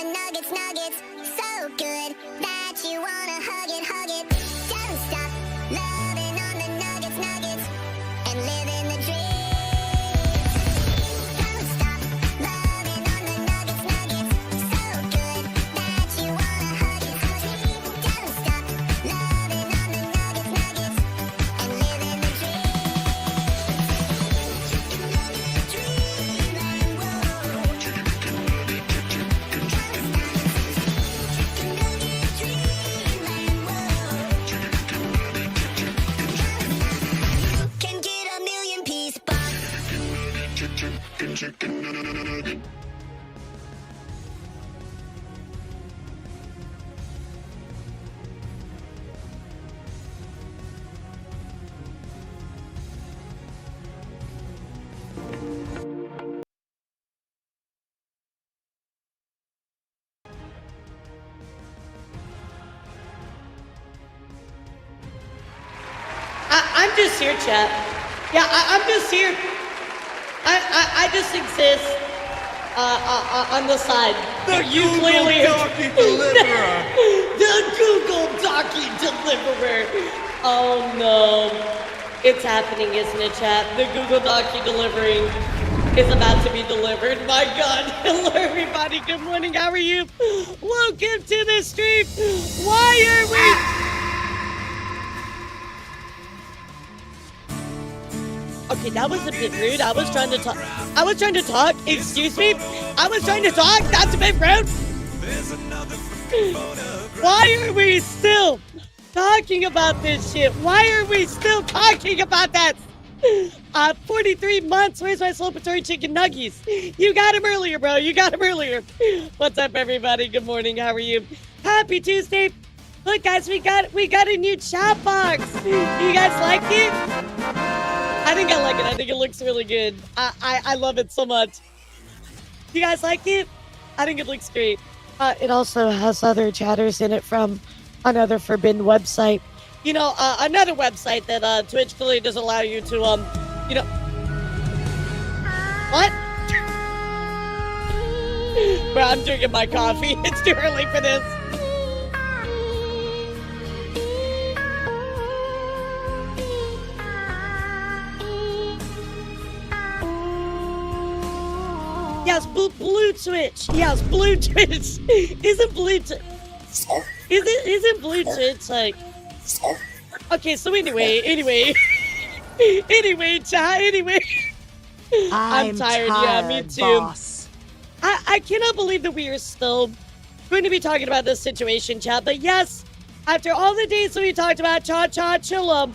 the nuggets, nuggets. So good that you wanna hug it, hug it. Don't stop loving on the nuggets, nuggets. And living the dream. Don't stop loving on the nuggets, nuggets. So good that you wanna hug it, hug it. Don't stop loving on the nuggets, nuggets. And living the dream. Chicken nugget dreamland, whoa. Chicken nugget dreamland, whoa. Can get a million piece box. Chicken nugget. I'm just here, chat. Yeah, I'm just here. I just exist on the side. The You Google clearly- Docky deliverer. The Google Docky deliverer. Oh no. It's happening, isn't it, chat? The Google Docky delivering is about to be delivered. My God. Hello, everybody. Good morning. How are you? Welcome to the stream. Why are we... Okay, that was a bit rude. I was trying to talk. Excuse me? I was trying to talk. That's a bit rude. Why are we still talking about this shit? Why are we still talking about that? 43 months. Where's my celebratory chicken nuggies? You got him earlier, bro. You got him earlier. What's up, everybody? Good morning. How are you? Happy Tuesday. Look, guys, we got a new chat box. You guys like it? I think I like it. I think it looks really good. I love it so much. You guys like it? I think it looks great. It also has other chatters in it from another forbidden website. You know, another website that Twitch clearly doesn't allow you to, you know. What? Bro, I'm drinking my coffee. It's too early for this. Yes, blue Twitch. Yes, blue Twitch. Isn't blue Twitch? Isn't blue Twitch like? Okay, so anyway, chat. Anyway, I'm tired. Yeah, me too. Boss. I cannot believe that we are still going to be talking about this situation, chat. But yes, after all the days that we talked about Chachachilla,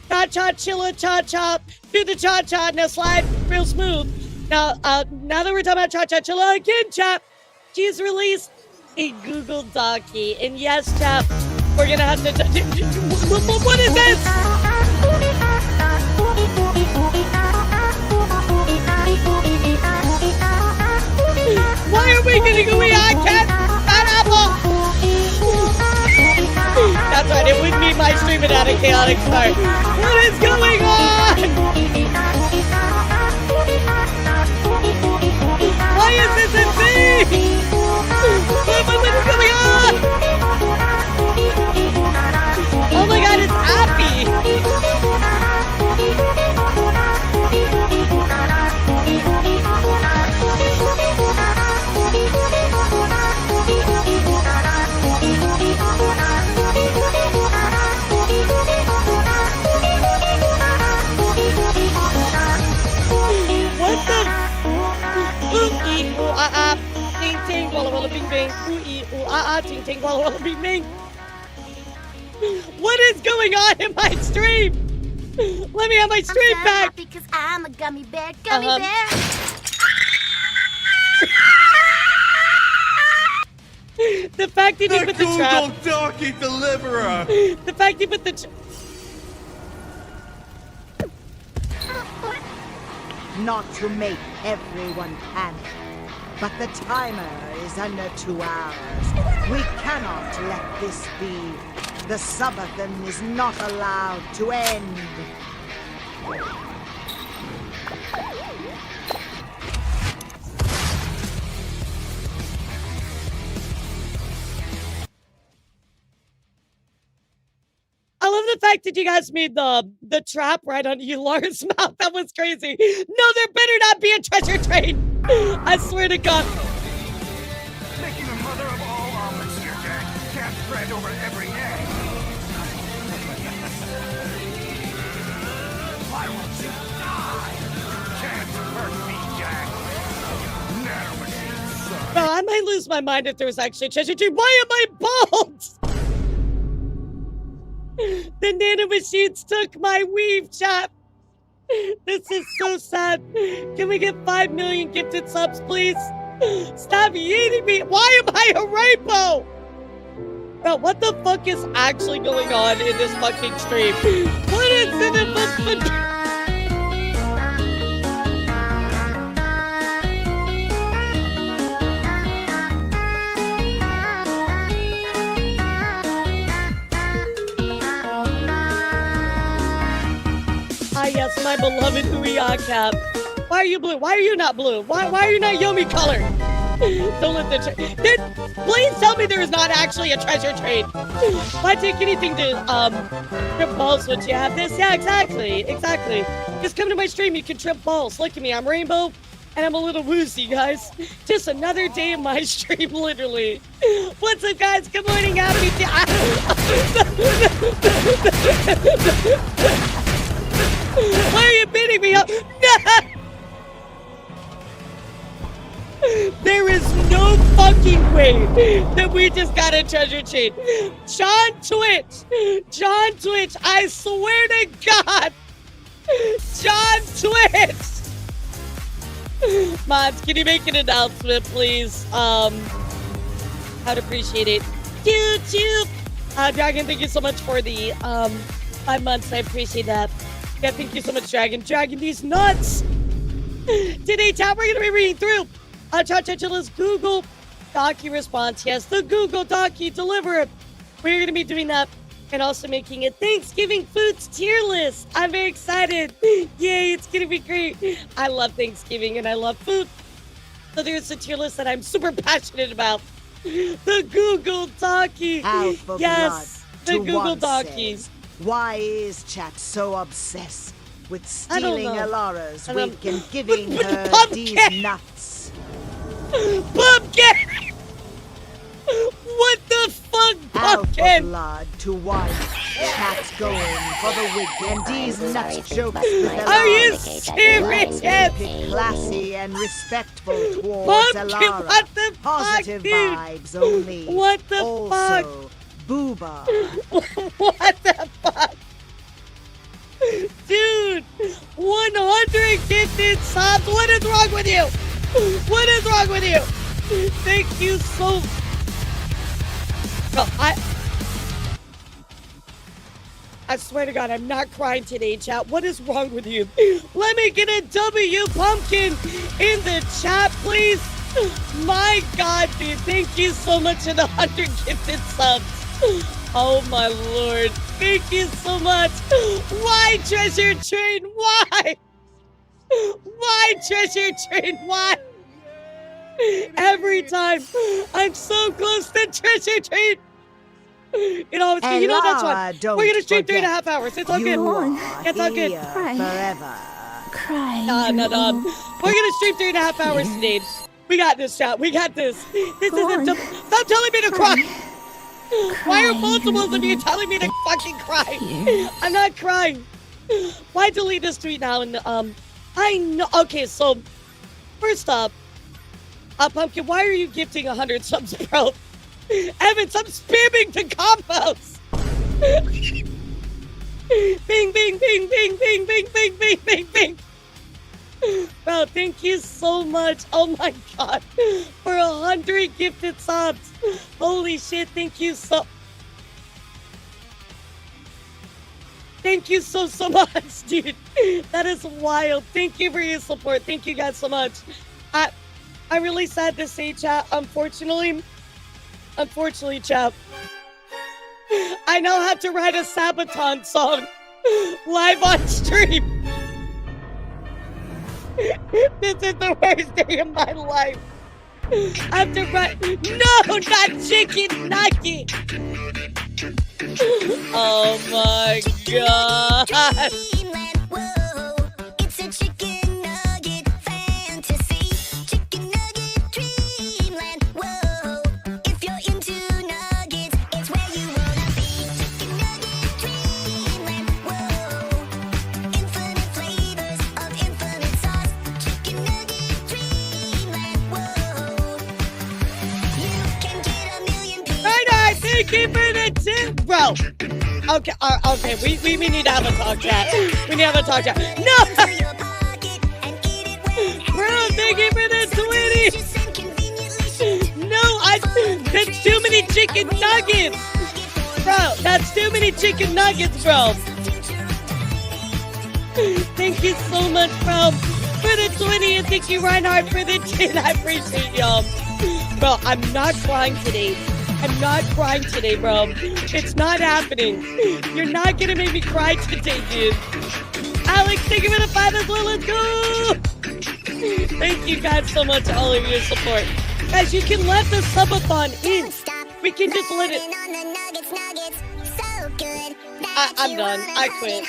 cha-cha, do the cha-cha, now slide real smooth. Now that we're talking about Chachachilla again, chat, she's released a Google Docky. And yes, chat, we're gonna have to... What is this? Why are we getting a wee eye cat? Pineapple! That's right, it would be my streaming at a chaotic start. What is going on? Why is this a thing? What is going on? Oh my God, it's happy. What the? Ooh-ee, ooh-ah-ah, ting-ting, walla-walla, bing-bing. Ooh-ee, ooh-ah-ah, ting-ting, walla-walla, bing-bing. What is going on in my stream? Let me have my stream I'm so back. happy 'cause I'm a gummy bear, gummy Uh-huh. bear. The fact that you The put the Google trap. Docky deliverer. The fact you put the. Not to make everyone panic, but the timer is under 2 hours. We cannot let this be. The subathon is not allowed to end. the fact that you guys made the trap right on Elara's mouth, that was crazy. No, there better not be a treasure train. I swear to God. Making the mother of all omelets here, Jack. Can't spread over every egg. Why won't you die? Can't hurt me, Jack. Nanomachine, son. Bro, I might lose my mind if there was actually a treasure train. Why am I bald? The nanomachines took my weave, chat. This is so sad. Can we get 5 million gifted subs, please? Stop eating me. Why am I a rainbow? Bro, what the fuck is actually going on in this fucking stream? What is in it but yes, my beloved Ouya cap. Why are you blue? Why are you not blue? Why are you not Yomi color? Don't let the please tell me there is not actually a treasure train. Why take anything to trip balls when you have this? Yeah, exactly. Just come to my stream, you can trip balls. Look at me, I'm rainbow and I'm a little woozy, guys. Just another day in my stream, literally. What's up, guys? Good morning, happy Why are you beating me up? There is no fucking way that we just got a treasure chain. John Twitch, I swear to God. John Twitch. Mods, can you make an announcement, please? I'd appreciate it. YouTube. Dragon, thank you so much for the 5 months. I appreciate that. Yeah, thank you so much, Dragon. Dragon, these nuts! Today, chat, we're going to be reading through Chachachilla's Google Docky response. Yes, the Google Docky deliverer. We're going to be doing that and also making a Thanksgiving foods tier list. I'm very excited. Yay, it's going to be great. I love Thanksgiving and I love food. So there's a tier list that I'm super passionate about. The Google Docky. Yes, the Google Docky. Why is chat so obsessed with stealing Elara's wig and giving her these nuts? Pumpkin! What the fuck, Pumpkin? Alpha blood to white. Chat's going for the wig and these nut jokes with Elara. Are you serious? Classy and respectful towards Pumpkin, Elara. what the Positive fuck, dude? vibes only. What the fuck? Booba. What the fuck? Dude, 100 gifted subs. What is wrong with you? What is wrong with you? Thank you so... No, I swear to God, I'm not crying today, chat. What is wrong with you? Let me get a W, Pumpkin, in the chat, please. My God, dude. Thank you so much for the 100 gifted subs. Oh my Lord. Thank you so much. Why treasure train? Why? Why treasure train? Why? Every time I'm so close to treasure train. You know that's fine. We're gonna stream 3.5 hours. It's all good. It's all good. Forever. Cry. No. We're gonna stream 3.5 hours today. We got this, chat. We got this. This isn't. Stop telling me to cry. Why are multiples of you telling me to fucking cry? I'm not crying. Why delete this tweet now? And I know. Okay, so first up, Pumpkin, why are you gifting 100 subs, bro? Evan, stop spamming the combos. Bing, bing, bing, bing, bing, bing, bing, bing, bing, bing. Bro, thank you so much. Oh my God, for 100 gifted subs. Holy shit, thank you so much, dude. That is wild. Thank you for your support. Thank you guys so much. I really sad to say, chat, unfortunately, chat, I now have to write a Sabaton song live on stream. This is the worst day of my life. I have to write, no, not chicken nugget. Oh my god. Dreamland, whoa, it's a chicken nugget fantasy. Chicken nugget dreamland, whoa. If you're into nuggets, it's where you wanna be. Chicken nugget dreamland, whoa. Infinite flavors of infinite sauce. Chicken nugget dreamland, whoa. You can get a million pieces. Right, thank you for the tip, bro. Okay, okay, we need to have a talk chat. We need to have a talk chat. No! Bro, thank you for the 20! No, that's too many chicken nuggets! Bro, that's too many chicken nuggets, bro. Thank you so much, bro, for the 20, and thank you, Reinhardt, for the 10. I appreciate y'all. Bro, I'm not crying today. I'm not crying today, bro. It's not happening. You're not gonna make me cry today, dude. Alex, thank you for the 5 as well. Let's go! Thank you guys so much for all of your support. Guys, you can let the subathon in. We can just let it. I'm done. I quit.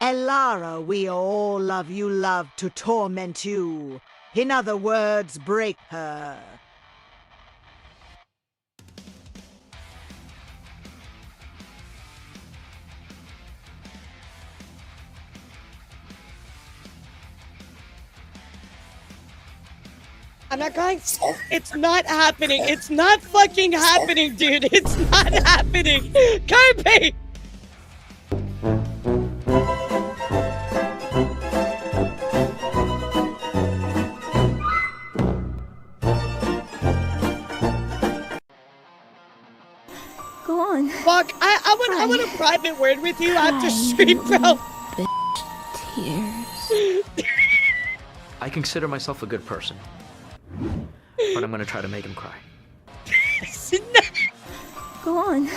Elara, we all love you, love to torment you. In other words, break her. I'm not crying. It's not happening. It's not fucking happening, dude. It's not happening. Carpe! Go on. Fuck, I want a private word with you after stream, bro. Tears. I consider myself a good person, but I'm gonna try to make him cry. Go on. No,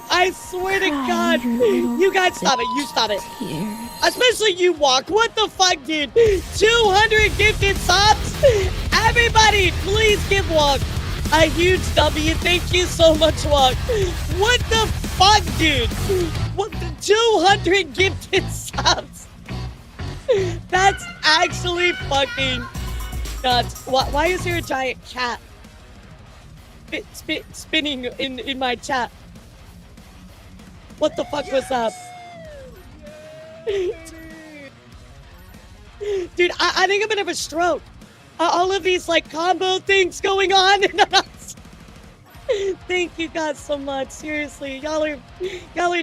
I swear to God. You guys stop it. You stop it. Tears. Especially you, Walk. What the fuck, dude? 200 gifted subs. Everybody, please give Walk a huge W. Thank you so much, Walk. What the fuck, dude? What the 200 gifted subs? That's actually fucking nuts. Why is there a giant cat spinning in my chat? What the fuck was up? Dude, I think I'm gonna have a stroke. All of these like combo things going on. Thank you guys so much. Seriously, y'all are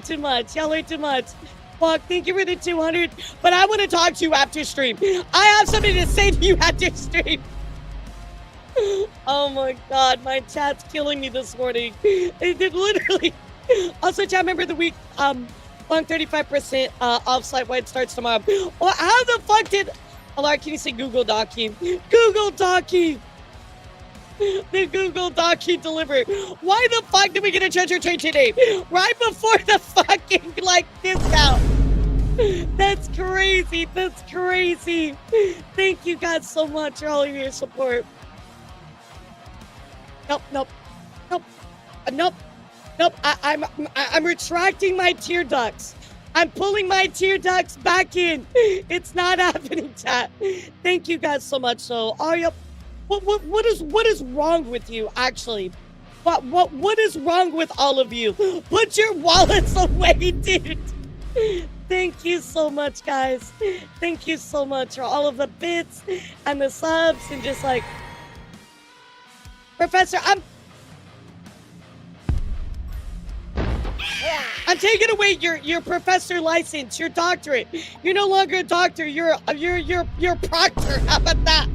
too much. Y'all are too much. Fuck, thank you for the 200. But I want to talk to you after stream. I have something to say to you after stream. Oh my God, my chat's killing me this morning. It literally. Also, chat member of the week. Long 35% off site wide starts tomorrow. Well, how the fuck did? Elara, can you say Google Docky? Google Docky. The Google Docky delivered. Why the fuck did we get a treasure trade today? Right before the fucking like discount. That's crazy. That's crazy. Thank you guys so much for all of your support. Nope. I'm retracting my tear ducts. I'm pulling my tear ducts back in. It's not happening, chat. Thank you guys so much. So, Arya, what is wrong with you? Actually, what is wrong with all of you? Put your wallets away, dude. Thank you so much, guys. Thank you so much for all of the bits and the subs and just like. Professor, I'm taking away your professor license, your doctorate. You're no longer a doctor. You're proctor. How about that?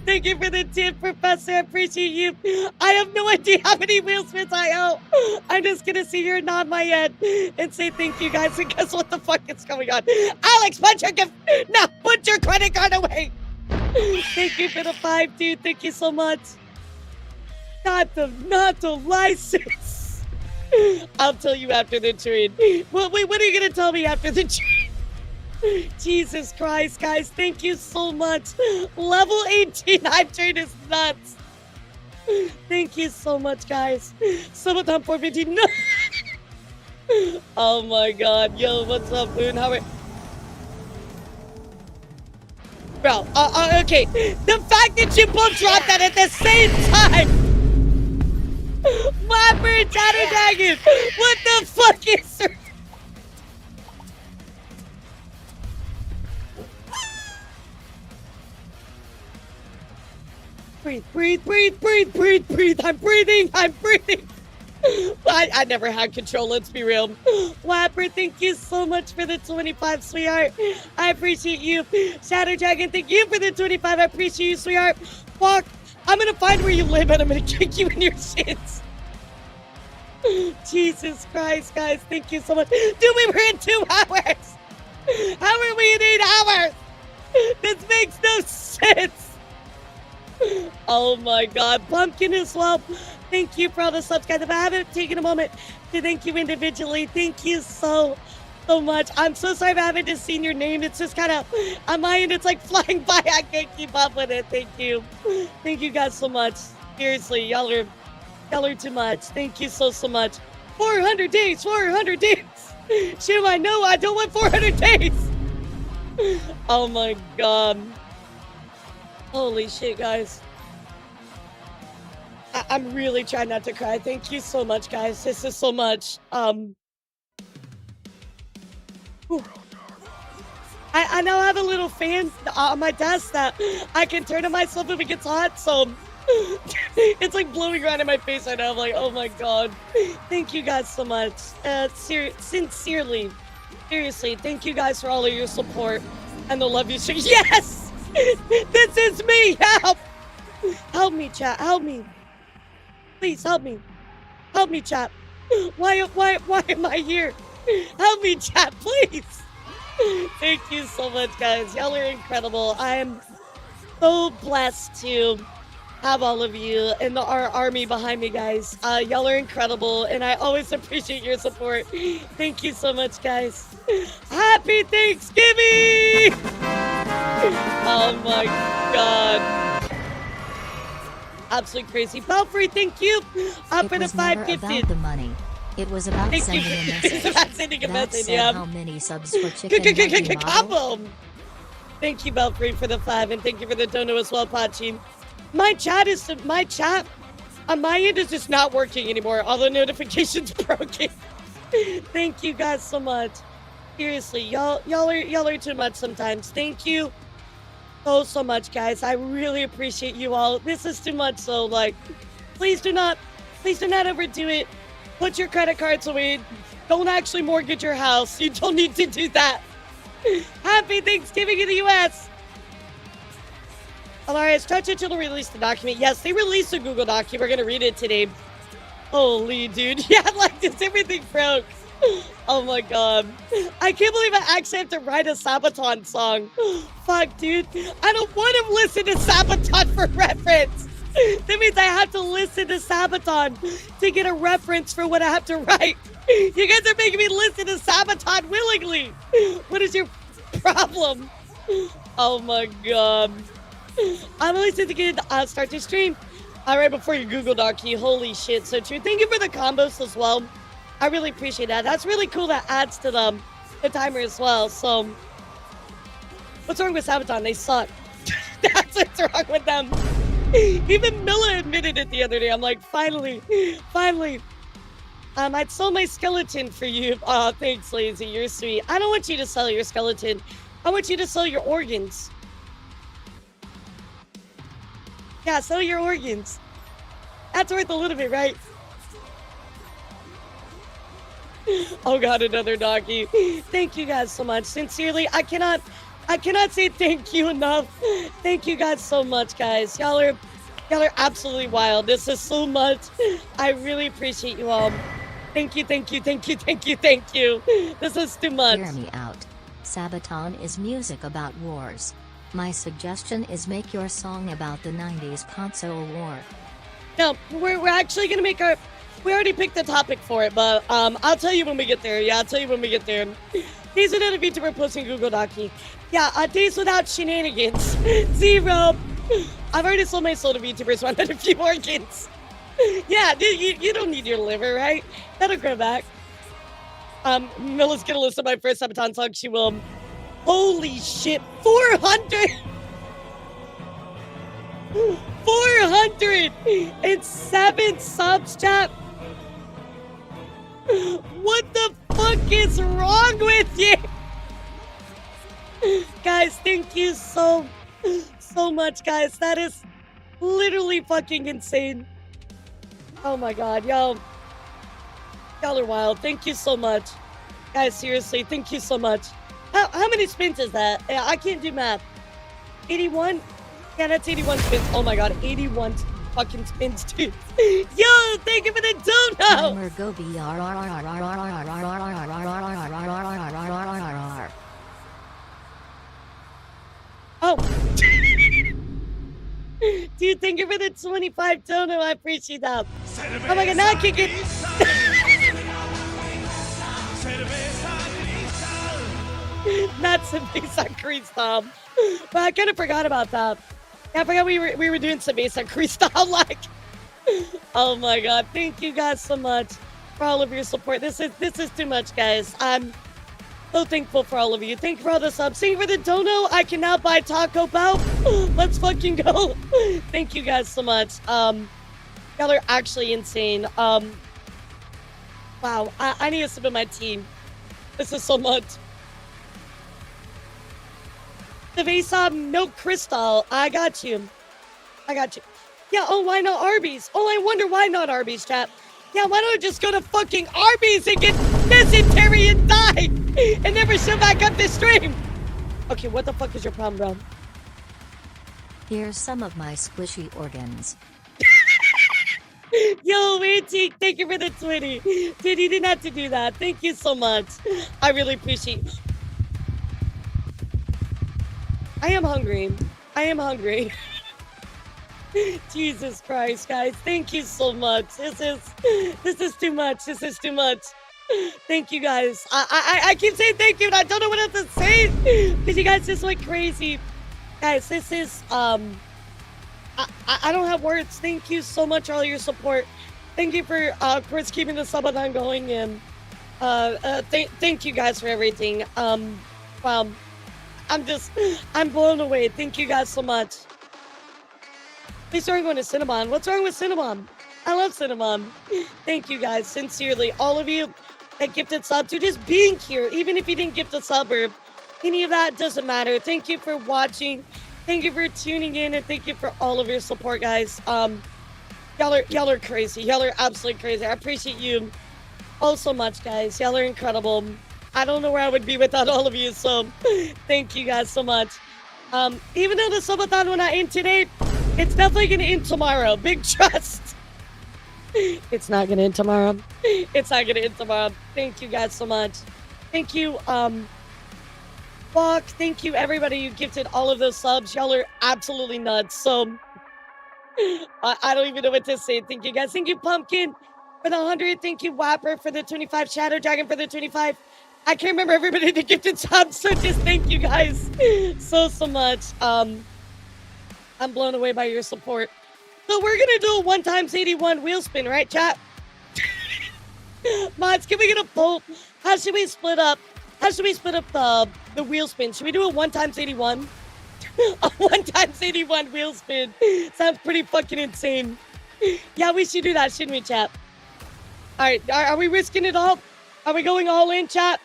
Thank you for the tip, Professor. I appreciate you. I have no idea how many Will Smiths I owe. I'm just gonna sit here and nod my head and say thank you, guys. And guess what the fuck is going on? Alex, put your credit card away. Thank you for the 5, dude. Thank you so much. Not the license. I'll tell you after the trade. What are you gonna tell me after the trade? Jesus Christ, guys, thank you so much. Level 18 hype train is nuts. Thank you so much, guys. Summertime 415. No. Oh my god. Yo, what's up, Boone? How are... Bro, okay. The fact that you both dropped that at the same time. Whopper and Shadow Dragon. What the fuck is there? Breathe. I'm breathing. I never had control, let's be real. Whopper, thank you so much for the 25, sweetheart. I appreciate you. Shadow Dragon, thank you for the 25. I appreciate you, sweetheart. Fuck, I'm gonna find where you live and I'm gonna kick you in your shits. Jesus Christ, guys, thank you so much. Dude, we were in 2 hours. How are we in 8 hours? This makes no sense. Oh my god. Pumpkin as well. Thank you for all the subs, guys. If I haven't taken a moment to thank you individually, thank you so much. I'm so sorry if I haven't just seen your name. It's just kind of, on my end, it's like flying by. I can't keep up with it. Thank you. Thank you guys so much. Seriously, y'all are too much. Thank you so much. 400 days. Shit, I know. I don't want 400 days. Oh my god. Holy shit, guys. I'm really trying not to cry. Thank you so much, guys. This is so much. I now have a little fan on my desk that I can turn on myself if it gets hot, so it's like blowing around in my face right now. I'm like, oh my god. Thank you guys so much. Sincerely. Seriously, thank you guys for all of your support and the love you share. Yes! This is me! Help! Help me, chat. Help me. Please, help me. Help me, chat. Why am I here? Help me, chat, please. Thank you so much, guys. Y'all are incredible. I am so blessed to have all of you and our army behind me, guys. Y'all are incredible, and I always appreciate your support. Thank you so much, guys. Happy Thanksgiving! Oh my god. Absolutely crazy. Belfry, thank you. For the 5 gifted. About the money. It was about sending a message. It's about sending a That message, said, yeah. how many subs for chicken Combo. Thank you, Belfry, for the 5, and thank you for the dono as well, Pachi. My chat on my end is just not working anymore. All the notifications broken. Thank you guys so much. Seriously, y'all are too much sometimes. Thank you so much, guys. I really appreciate you all. This is too much, so like, please do not overdo it. Put your credit cards away. Don't actually mortgage your house. You don't need to do that. Happy Thanksgiving in the U.S. Hilarious. Chachachilla released the document. Yes, they released a Google Doc. We're gonna read it today. Holy dude. Yeah, like this, everything broke. Oh my god. I can't believe I actually have to write a Sabaton song. Fuck, dude. I don't want to listen to Sabaton for reference. That means I have to listen to Sabaton to get a reference for what I have to write. You guys are making me listen to Sabaton willingly. What is your problem? Oh my god. I'm always thinking to start to stream. Right before your Google Docky. Holy shit, so true. Thank you for the combos as well. I really appreciate that. That's really cool. That adds to the timer as well. So, what's wrong with Sabaton? They suck. That's what's wrong with them. Even Milla admitted it the other day. I'm like, finally. I'd sell my skeleton for you. Oh, thanks, Lazy. You're sweet. I don't want you to sell your skeleton. I want you to sell your organs. Yeah, sell your organs. That's worth a little bit, right? Oh god, another Docky. Thank you guys so much. Sincerely, I cannot say thank you enough. Thank you guys so much, guys. Y'all are absolutely wild. This is so much. I really appreciate you all. Thank you. This is too much. Hear me out. Sabaton is music about wars. My suggestion is make your song about the 90s console war. No, we're actually gonna make our. We already picked the topic for it, but I'll tell you when we get there. Yeah, I'll tell you when we get there. Days without a VTuber posting Google Docky. Yeah, days without shenanigans. 0. I've already sold my soul to VTubers, so I had a few organs. Yeah, dude, you don't need your liver, right? That'll grow back. Milla's gonna listen to my first Sabaton song. She will. Holy shit, 400! 407 subs, chat. What the fuck is wrong with you? Guys, thank you so much, guys. That is literally fucking insane. Oh my god, y'all are wild. Thank you so much. Guys, seriously, thank you so much. How many spins is that? Yeah, I can't do math. 81? Yeah, that's 81 spins. Oh my god, 81 fucking spins, dude. Yo, thank you for the dono! Timer go BR. Oh. Dude, thank you for the 25 dono. I appreciate that. Oh my god, now I can't get... Not Cerveza Cristal. But I kind of forgot about that. Yeah, I forgot we were doing Cerveza Cristal, like... Oh my god, thank you guys so much for all of your support. This is too much, guys. I'm so thankful for all of you. Thank you for all the subs. Thank you for the dono. I can now buy Taco Bell. Let's fucking go. Thank you guys so much. Y'all are actually insane. Wow, I need to submit my team. This is so much. Cerveza, no Cristal. I got you. Yeah, oh, why not Arby's? Oh, I wonder why not Arby's, chat. Yeah, why don't I just go to fucking Arby's and get dysentery and die and never show back up this stream? Okay, what the fuck is your problem, bro? Here's some of my squishy organs. Yo, Antique, thank you for the 20. Dude, you didn't have to do that. Thank you so much. I really appreciate it. I am hungry. Jesus Christ, guys. Thank you so much. This is too much. Thank you, guys. I keep saying thank you, and I don't know what else to say because you guys just went crazy. Guys, this is, I don't have words. Thank you so much for all your support. Thank you for, of course, keeping the subathon going, and thank you guys for everything. Wow. I'm blown away. Thank you guys so much. They started going to Cinnabon. What's wrong with Cinnabon? I love Cinnabon. Thank you guys, sincerely. All of you that gifted subs, to just being here, even if you didn't gift a sub or any of that, doesn't matter. Thank you for watching. Thank you for tuning in, and thank you for all of your support, guys. Y'all are crazy. Y'all are absolutely crazy. I appreciate you all so much, guys. Y'all are incredible. I don't know where I would be without all of you, so thank you guys so much. Even though the subathon will not end today, it's definitely gonna end tomorrow. Big trust. It's not gonna end tomorrow. Thank you guys so much. Thank you, Walk. Thank you, everybody who gifted all of those subs. Y'all are absolutely nuts. So I don't even know what to say. Thank you guys. Thank you, Pumpkin, for the 100. Thank you, Wapper, for the 25. Shadow Dragon for the 25. I can't remember everybody that gifted subs, so just thank you guys so much. I'm blown away by your support. So we're gonna do a 1x81 wheel spin, right, chat? Mods, can we get a poll? How should we split up the wheel spin? Should we do a 1x81? A 1x81 wheel spin. Sounds pretty fucking insane. Yeah, we should do that, shouldn't we, chat? All right, are we risking it all? Are we going all in, chat?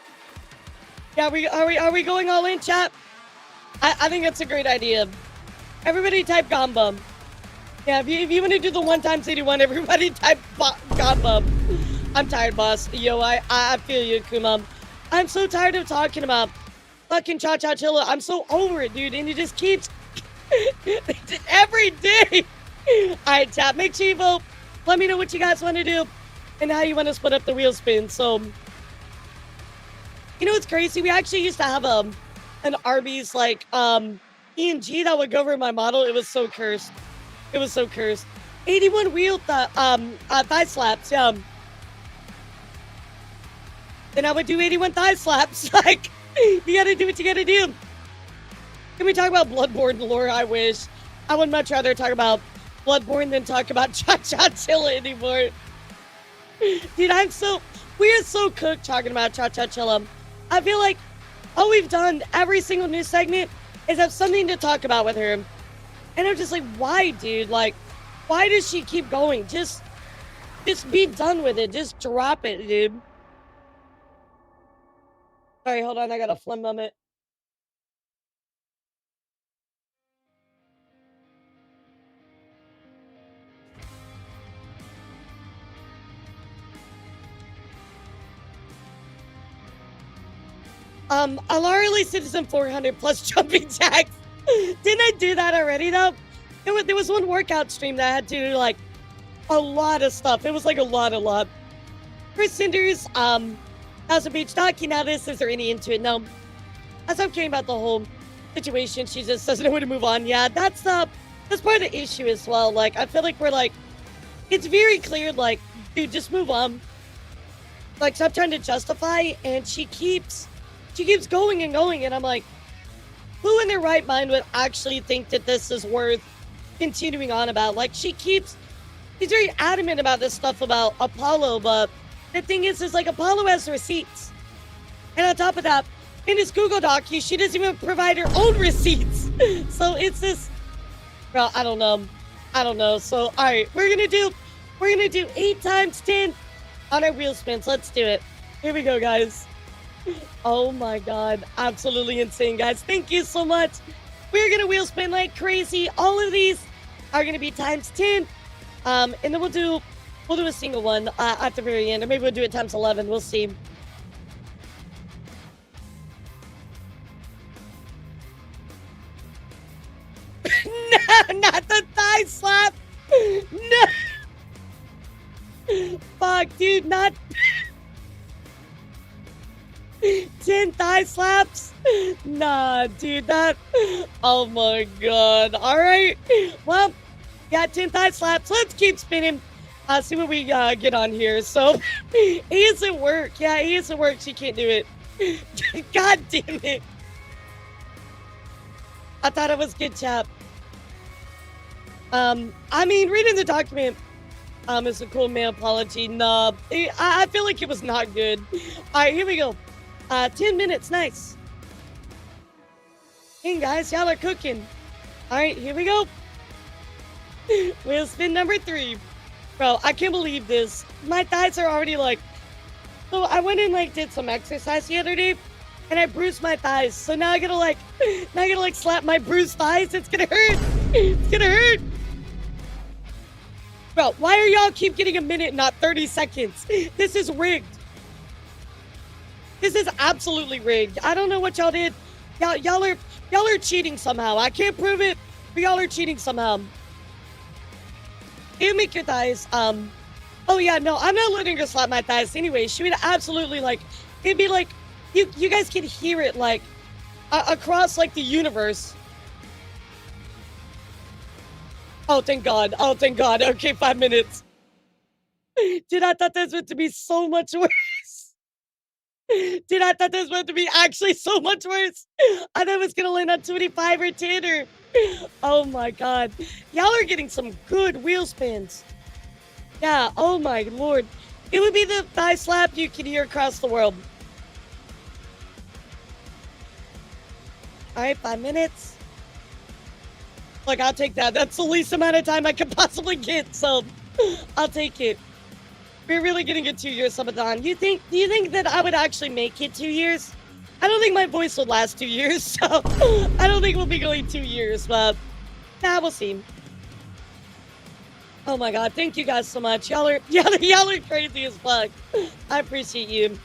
Yeah, are we going all in, chat? I think that's a great idea. Everybody type Gamba. Yeah, if you want to do the 1 times 81, everybody type God bump. I'm tired, boss. Yo, I feel you, Kuma. I'm so tired of talking about fucking Chachachilla. I'm so over it, dude. And it just keeps every day. Alright, chat. Make sure you vote. Let me know what you guys want to do and how you want to split up the wheel spin. So, you know what's crazy? We actually used to have an Arby's like ENG that would go over my model. It was so cursed. It was so cursed. 81 wheel thigh slaps, yeah. Then I would do 81 thigh slaps. Like, you gotta do what you gotta do. Can we talk about Bloodborne lore? I wish. I would much rather talk about Bloodborne than talk about Chachachilla anymore. Dude, we are so cooked talking about Chachachilla. I feel like all we've done every single news segment is have something to talk about with her. And I'm just like, why, dude? Like, why does she keep going? Just be done with it. Just drop it, dude. Sorry, hold on. I got a phlegm moment. Elara Citizen 400 plus jumping jacks. Didn't I do that already, though? There was one workout stream that I had to do, like, a lot of stuff. It was, like, a lot. Chris Cinders, Thousand Beach Docky, now this, is there any into it? No. As I'm caring about the whole situation, she just doesn't know where to move on. Yeah, that's part of the issue as well. Like, I feel like we're, like, it's very clear, like, dude, just move on. Like, stop trying to justify, and she keeps going and going, and I'm like, who in their right mind would actually think that this is worth continuing on about? Like, she's very adamant about this stuff about Apollo, but the thing is like, Apollo has receipts. And on top of that, in this Google Doc, she doesn't even provide her own receipts. So it's this, well, I don't know. So, all right, we're gonna do 8 times 10 on our wheel spins. Let's do it. Here we go, guys. Oh my god, absolutely insane, guys. Thank you so much. We're gonna wheel spin like crazy. All of these are gonna be times 10, and then we'll do a single one at the very end, or maybe we'll do it times 11. We'll see. No, not the thigh slap. No. Fuck, dude, not 10 thigh slaps? Nah, dude, oh my god. All right, well, got 10 thigh slaps. Let's keep spinning. See what we get on here. So, he is at work. Yeah, he is at work. She can't do it. God damn it. I thought it was good, chap. I mean, reading the document, it's a cool man apology. Nah, I feel like it was not good. All right, here we go. 10 minutes, nice. Hey guys, y'all are cooking. All right, here we go. Wheel spin number 3. Bro, I can't believe this. My thighs are already like, so I went and like did some exercise the other day and I bruised my thighs. So now I gotta slap my bruised thighs. It's gonna hurt. It's gonna hurt. Bro, why are y'all keep getting a minute, not 30 seconds? This is rigged. This is absolutely rigged. I don't know what y'all did. Y'all are cheating somehow. I can't prove it, but y'all are cheating somehow. You make your thighs. Oh yeah, no, I'm not letting her slap my thighs anyway. She would absolutely like, it'd be like, you guys could hear it like across like the universe. Oh, thank God. Oh, thank God. Okay, 5 minutes. Dude, I thought this was meant to be so much worse. Dude, I thought this was meant to be actually so much worse. I thought it was going to land on 25 or 10 or... Oh my God. Y'all are getting some good wheel spins. Yeah, oh my Lord. It would be the thigh slap you can hear across the world. All right, 5 minutes. Look, I'll take that. That's the least amount of time I could possibly get, so I'll take it. We're really getting a 2-year subathon. Do you think that I would actually make it 2 years? I don't think my voice would last 2 years, so I don't think we'll be going 2 years, but nah, we'll see. Oh my god, thank you guys so much. Y'all are crazy as fuck. I appreciate you.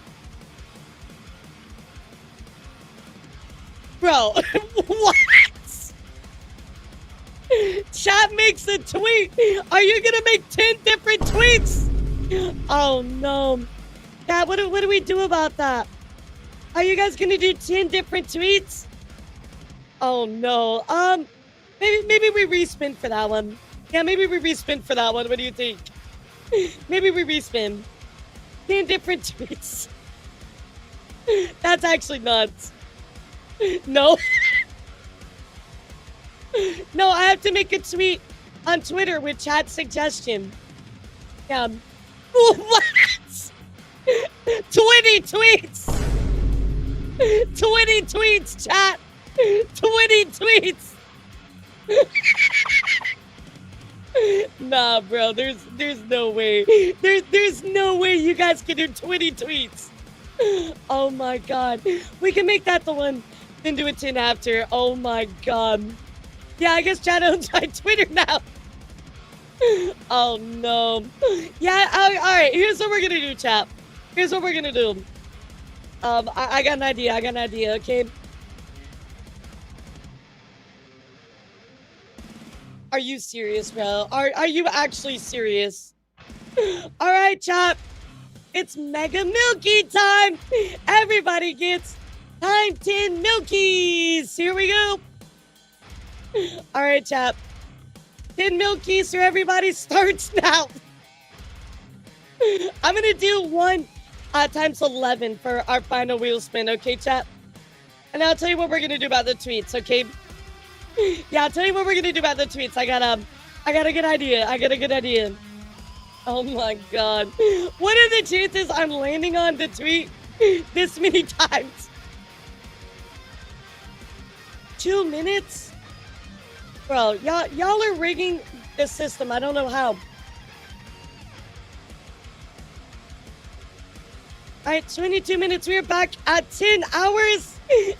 Bro, what? Chat makes a tweet. Are you gonna make 10 different tweets? Oh no. Yeah, what do we do about that? Are you guys gonna do 10 different tweets? Oh no. Maybe we respin for that one. Yeah, maybe we respin for that one. What do you think? Maybe we respin. 10 different tweets. That's actually nuts. No. No, I have to make a tweet on Twitter with chat suggestion. Yeah. What? 20 tweets. 20 tweets, chat. 20 tweets. Nah, bro. There's no way. There's no way you guys can do 20 tweets. Oh my god. We can make that the one, then do a 10 after. Oh my god. Yeah, I guess chat owns my Twitter now. Oh no. Yeah, alright, here's what we're gonna do, chat. Here's what we're gonna do. I got an idea, okay? Are you serious, bro? Are you actually serious? Alright, chat. It's Mega Milky time! Everybody gets time 10 Milkies! Here we go! Alright, chat. 10 Milkies for everybody starts now. I'm gonna do 1 times 11 for our final wheel spin, okay, chat? And I'll tell you what we're gonna do about the tweets, okay? Yeah, I'll tell you what we're gonna do about the tweets. I got a good idea. Oh my god. What are the chances I'm landing on the tweet this many times? 2 minutes? Bro, y'all are rigging the system. I don't know how. Alright, 22 minutes. We're back at 10 hours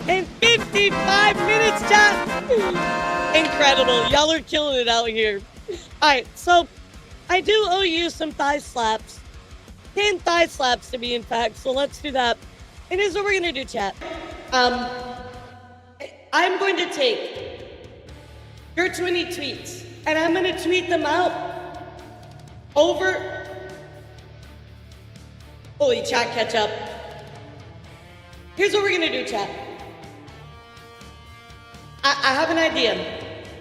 and 55 minutes, chat. Incredible. Y'all are killing it out here. Alright, so I do owe you some thigh slaps. 10 thigh slaps to be in fact, so let's do that. And here's what we're gonna do, chat. I'm going to take your 20 tweets, and I'm gonna tweet them out over. Holy chat, catch up. Here's what we're gonna do, chat. I have an idea,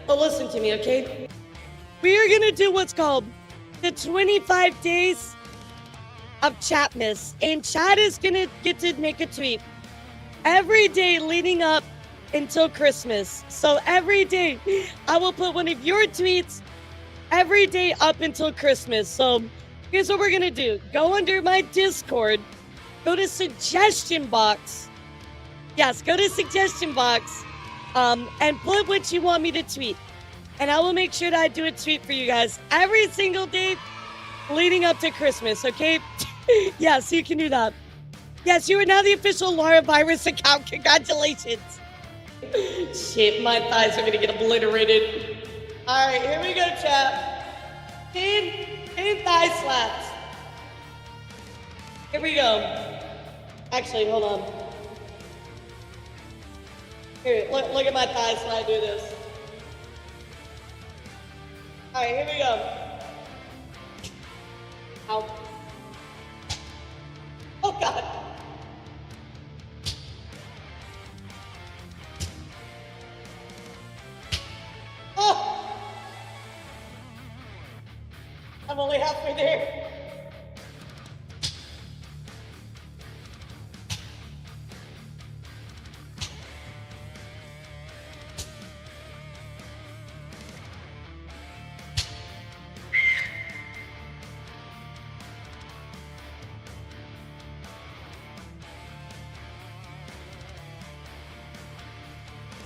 but listen to me, okay? We are gonna do what's called the 25 days of Chatmas, and chat is gonna get to make a tweet every day leading up until Christmas. So every day, I will put one of your tweets every day up until Christmas. So here's what we're gonna do. Go under my Discord, go to suggestion box. Yes, go to suggestion box, and put what you want me to tweet. And I will make sure that I do a tweet for you guys every single day leading up to Christmas, okay? Yeah, so you can do that. Yes, you are now the official Lara Virus account. Congratulations. Shit, my thighs are gonna get obliterated. Alright, here we go, chat. 10 thigh slaps. Here we go. Actually, hold on. Here, look at my thighs when I do this. Alright, here we go. Ow. Oh, God. Oh! I'm only halfway there.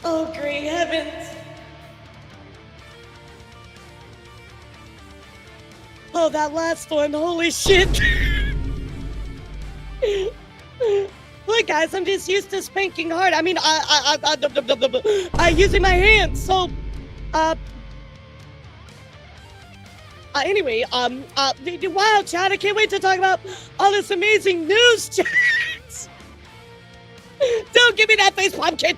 Oh, great heavens. Oh, that last one, holy shit. Look, guys, I'm just used to spanking hard. I mean, I using my hands, so, Anyway, wow, Chad, I can't wait to talk about all this amazing news, Chad. Don't give me that face, pumpkin.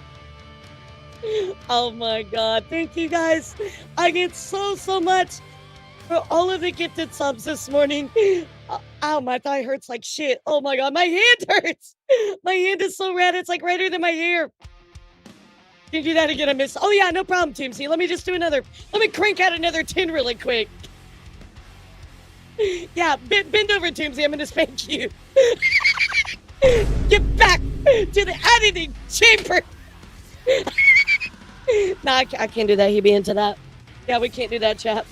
Oh my god, thank you guys again so much for all of the gifted subs this morning. Ow, my thigh hurts like shit. Oh my god, my hand hurts. My hand is so red, it's like redder than my hair. Can you do that again? I missed. Oh yeah, no problem, Toomsy. Let me just do another. Let me crank out another 10 really quick. Yeah, bend over, Toomsy. I'm gonna spank you. Get back to the editing chamber. Nah, I can't do that. He'd be into that. Yeah, we can't do that, chap.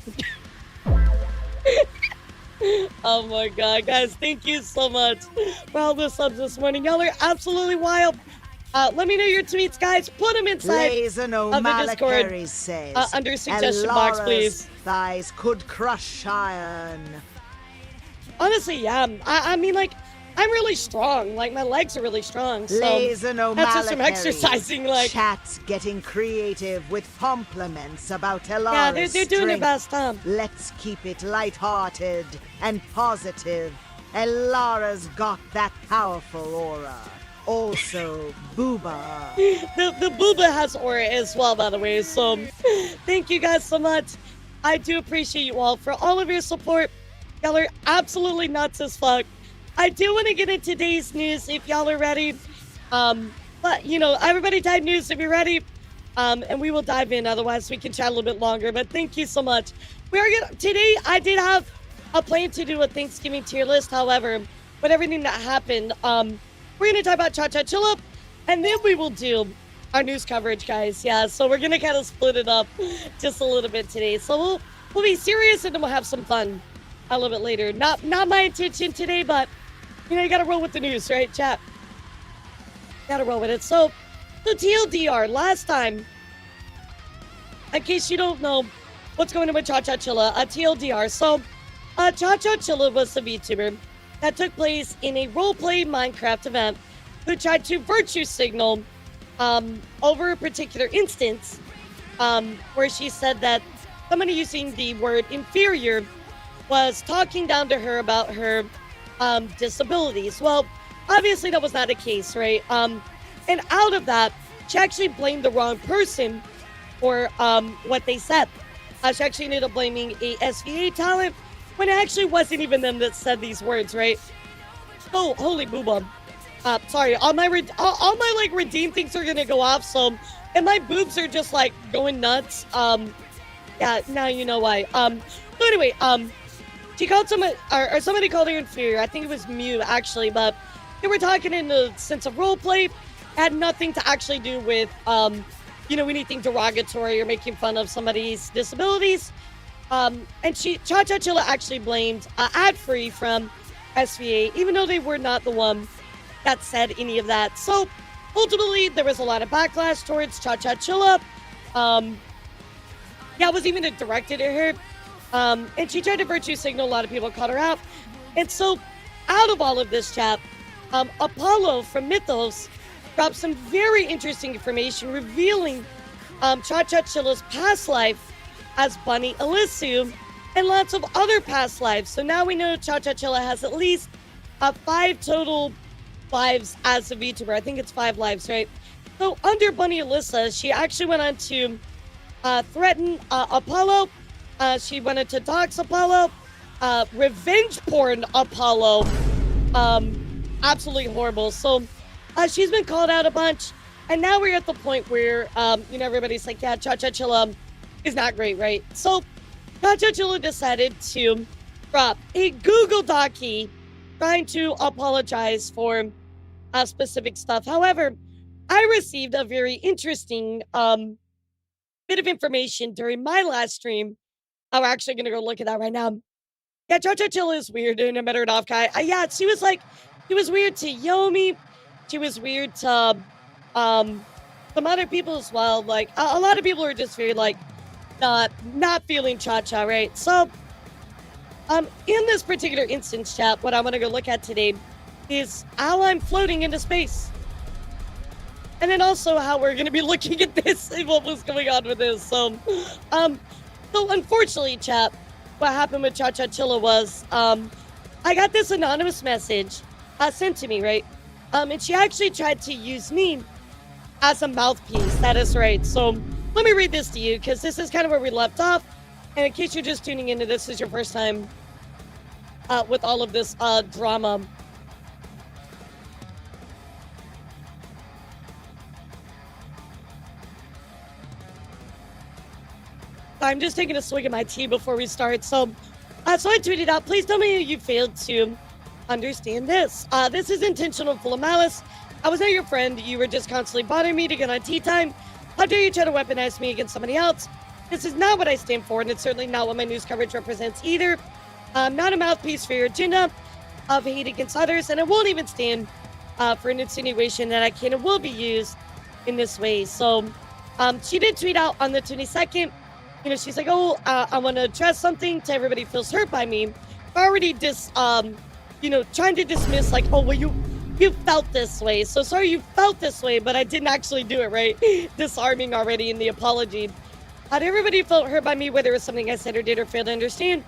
Oh my god, guys, thank you so much for all the subs this morning. Y'all are absolutely wild. Let me know your tweets, guys. Put them inside of the Discord says, under suggestion box, please. Thighs could crush iron. Honestly, yeah. I mean, like, I'm really strong. Like, my legs are really strong. So that's just from exercising. Like, chat's getting creative with compliments about Elara's yeah, they're doing their best, Let's keep it lighthearted and positive. Elara's got that powerful aura. Also, Booba. The Booba has aura as well, by the way. So, thank you guys so much. I do appreciate you all for all of your support. Y'all are absolutely nuts as fuck. I do want to get into today's news if y'all are ready. But, you know, everybody type news if you're ready. And we will dive in. Otherwise, we can chat a little bit longer. But thank you so much. Today, I did have a plan to do a Thanksgiving tier list. However, with everything that happened, we're going to talk about Chachachilla. And then we will do our news coverage, guys. Yeah, so we're going to kind of split it up just a little bit today. So we'll be serious and then we'll have some fun a little bit later. Not my intention today, but you know, you gotta roll with the news, right, chat? Gotta roll with it. So TLDR, last time, in case you don't know what's going on with Chachachilla, TLDR. So Chachachilla was a VTuber that took place in a roleplay Minecraft event who tried to virtue signal over a particular instance where she said that somebody using the word inferior was talking down to her about her disabilities. Well, obviously that was not the case, right? And out of that, she actually blamed the wrong person for what they said. She actually ended up blaming a SVA talent when it actually wasn't even them that said these words, right? Oh, holy booba. Sorry, all my like redeem things are gonna go off, so, and my boobs are just like going nuts. Yeah, now you know why. So anyway, she called somebody, or somebody called her inferior. I think it was Mew, actually, but they were talking in the sense of roleplay. It had nothing to actually do with, you know, anything derogatory or making fun of somebody's disabilities. And Chachachilla actually blamed Ad-Free from SVA, even though they were not the one that said any of that. So, ultimately, there was a lot of backlash towards Chachachilla. Yeah, it was even directed at her. And she tried to virtue signal. A lot of people caught her out. And so, out of all of this, chat, Apollo from Mythos dropped some very interesting information revealing Chachachilla's past life as Bunny Ilisu and lots of other past lives. So now we know Chachachilla has at least 5 total lives as a VTuber. I think it's 5 lives, right? So under Bunny Alyssa, she actually went on to threaten Apollo. She wanted to dox Apollo, revenge porn Apollo. Absolutely horrible. So she's been called out a bunch, and now we're at the point where you know, everybody's like, yeah, Chachachilla is not great, right? So Chachachilla decided to drop a Google Docky trying to apologize for specific stuff. However, I received a very interesting bit of information during my last stream. We're actually going to go look at that right now. Yeah, Chachachilla is weird and a better off guy. Yeah, she was weird to Yomi. She was weird to some other people as well. Like, a lot of people are just very, like, not feeling Cha-Cha, right? So, in this particular instance, chat, what I want to go look at today is how I'm floating into space. And then also how we're going to be looking at this and what was going on with this. So unfortunately, chat, what happened with Chachachilla was, I got this anonymous message sent to me, right? And she actually tried to use me as a mouthpiece. That is right. So let me read this to you because this is kind of where we left off. And in case you're just tuning into this is your first time with all of this drama. I'm just taking a swig of my tea before we start. So I tweeted out, please tell me you failed to understand this. This is intentional, full of malice. I was not your friend. You were just constantly bothering me to get on tea time. How dare you try to weaponize me against somebody else? This is not what I stand for, and it's certainly not what my news coverage represents either. I'm not a mouthpiece for your agenda of hate against others, and I won't even stand for an insinuation that I can and will be used in this way. So she did tweet out on the 22nd. You know, she's like, oh, I want to address something to everybody who feels hurt by me. Already trying to dismiss, like, oh, well, you felt this way. So sorry you felt this way, but I didn't actually do it, right? Disarming already in the apology. Everybody felt hurt by me, whether it was something I said or did or failed to understand.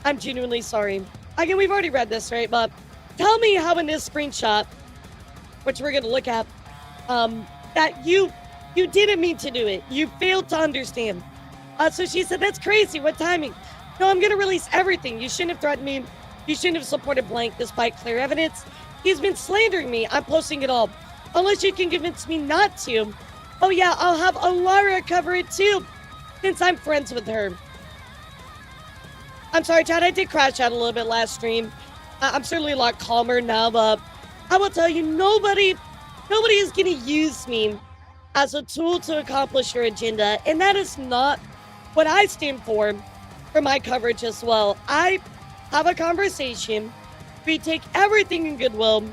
I'm genuinely sorry. Again, we've already read this, right? But tell me how in this screenshot, which we're going to look at, that you didn't mean to do it. You failed to understand. So she said, that's crazy. What timing? No, I'm going to release everything. You shouldn't have threatened me. You shouldn't have supported blank despite clear evidence. He's been slandering me. I'm posting it all. Unless you can convince me not to. Oh, yeah, I'll have Elara cover it too, since I'm friends with her. I'm sorry, Chad. I did crash out a little bit last stream. I'm certainly a lot calmer now, but I will tell you, nobody is going to use me as a tool to accomplish your agenda, and that is not what I stand for my coverage as well. I have a conversation. We take everything in goodwill.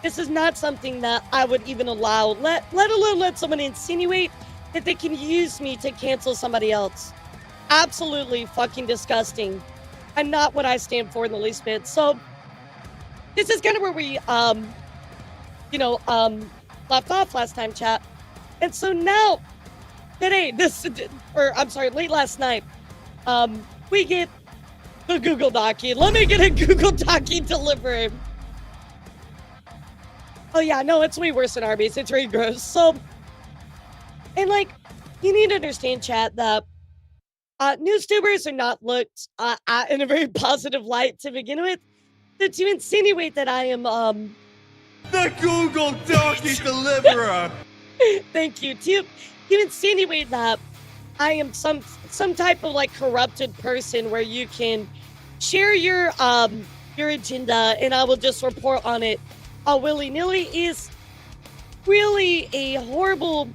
This is not something that I would even allow, let alone let someone insinuate that they can use me to cancel somebody else. Absolutely fucking disgusting. And not what I stand for in the least bit. So this is kind of where we left off last time, chat. And so now today, late last night, we get the Google Docky. Let me get a Google Docky delivered. Oh yeah, no, it's way worse than Arby's. It's very gross. So, and like, you need to understand, chat, that newstubers are not looked at in a very positive light to begin with. So to insinuate that I am The Google Docky deliverer! thank you. To insinuate that I am some type of like corrupted person where you can share your agenda and I will just report on it willy-nilly is really a horrible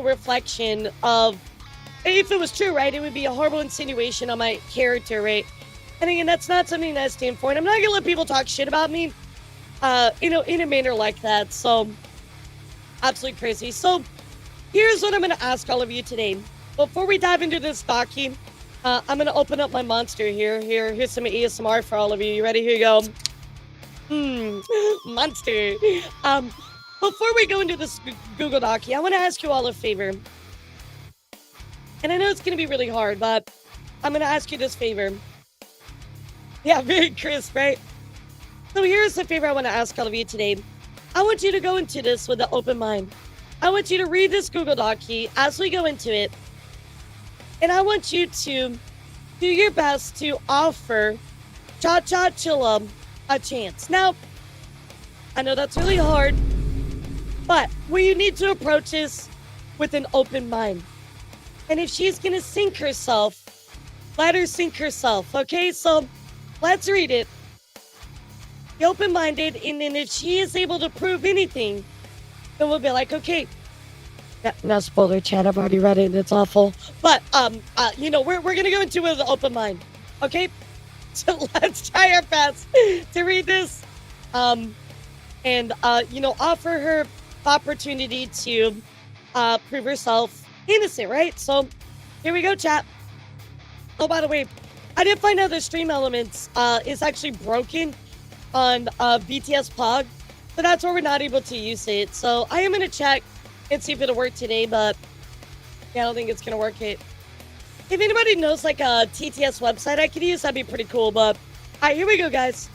reflection of, if it was true, right, it would be a horrible insinuation on my character, right? And again, that's not something that I stand for, and I'm not gonna let people talk shit about me in a manner like that. So absolutely crazy. So here's what I'm gonna ask all of you today. Before we dive into this Docky, I'm gonna open up my monster here. Here's some ASMR for all of you. You ready? Here you go. Monster. Before we go into this Google Docky, I want to ask you all a favor. And I know it's gonna be really hard, but I'm gonna ask you this favor. Yeah, very crisp, right? So here's the favor I want to ask all of you today. I want you to go into this with an open mind. I want you to read this Google Docky as we go into it. And I want you to do your best to offer Chachachilla a chance. Now, I know that's really hard, but we need to approach this with an open mind. And if she's going to sink herself, let her sink herself, okay? So let's read it. Be open-minded, and then if she is able to prove anything, then we'll be like, okay. No spoiler, chat. I've already read it, and it's awful. But, we're going to go into it with an open mind, okay? So let's try our best to read this and offer her opportunity to prove herself innocent, right? So here we go, chat. Oh, by the way, I did find out the stream elements is actually broken on BTS Pog, so that's where we're not able to use it. So I am going to check and see if it'll work today, but yeah, I don't think it's going to work it. If anybody knows like a TTS website I could use, that'd be pretty cool. But alright, here we go, guys.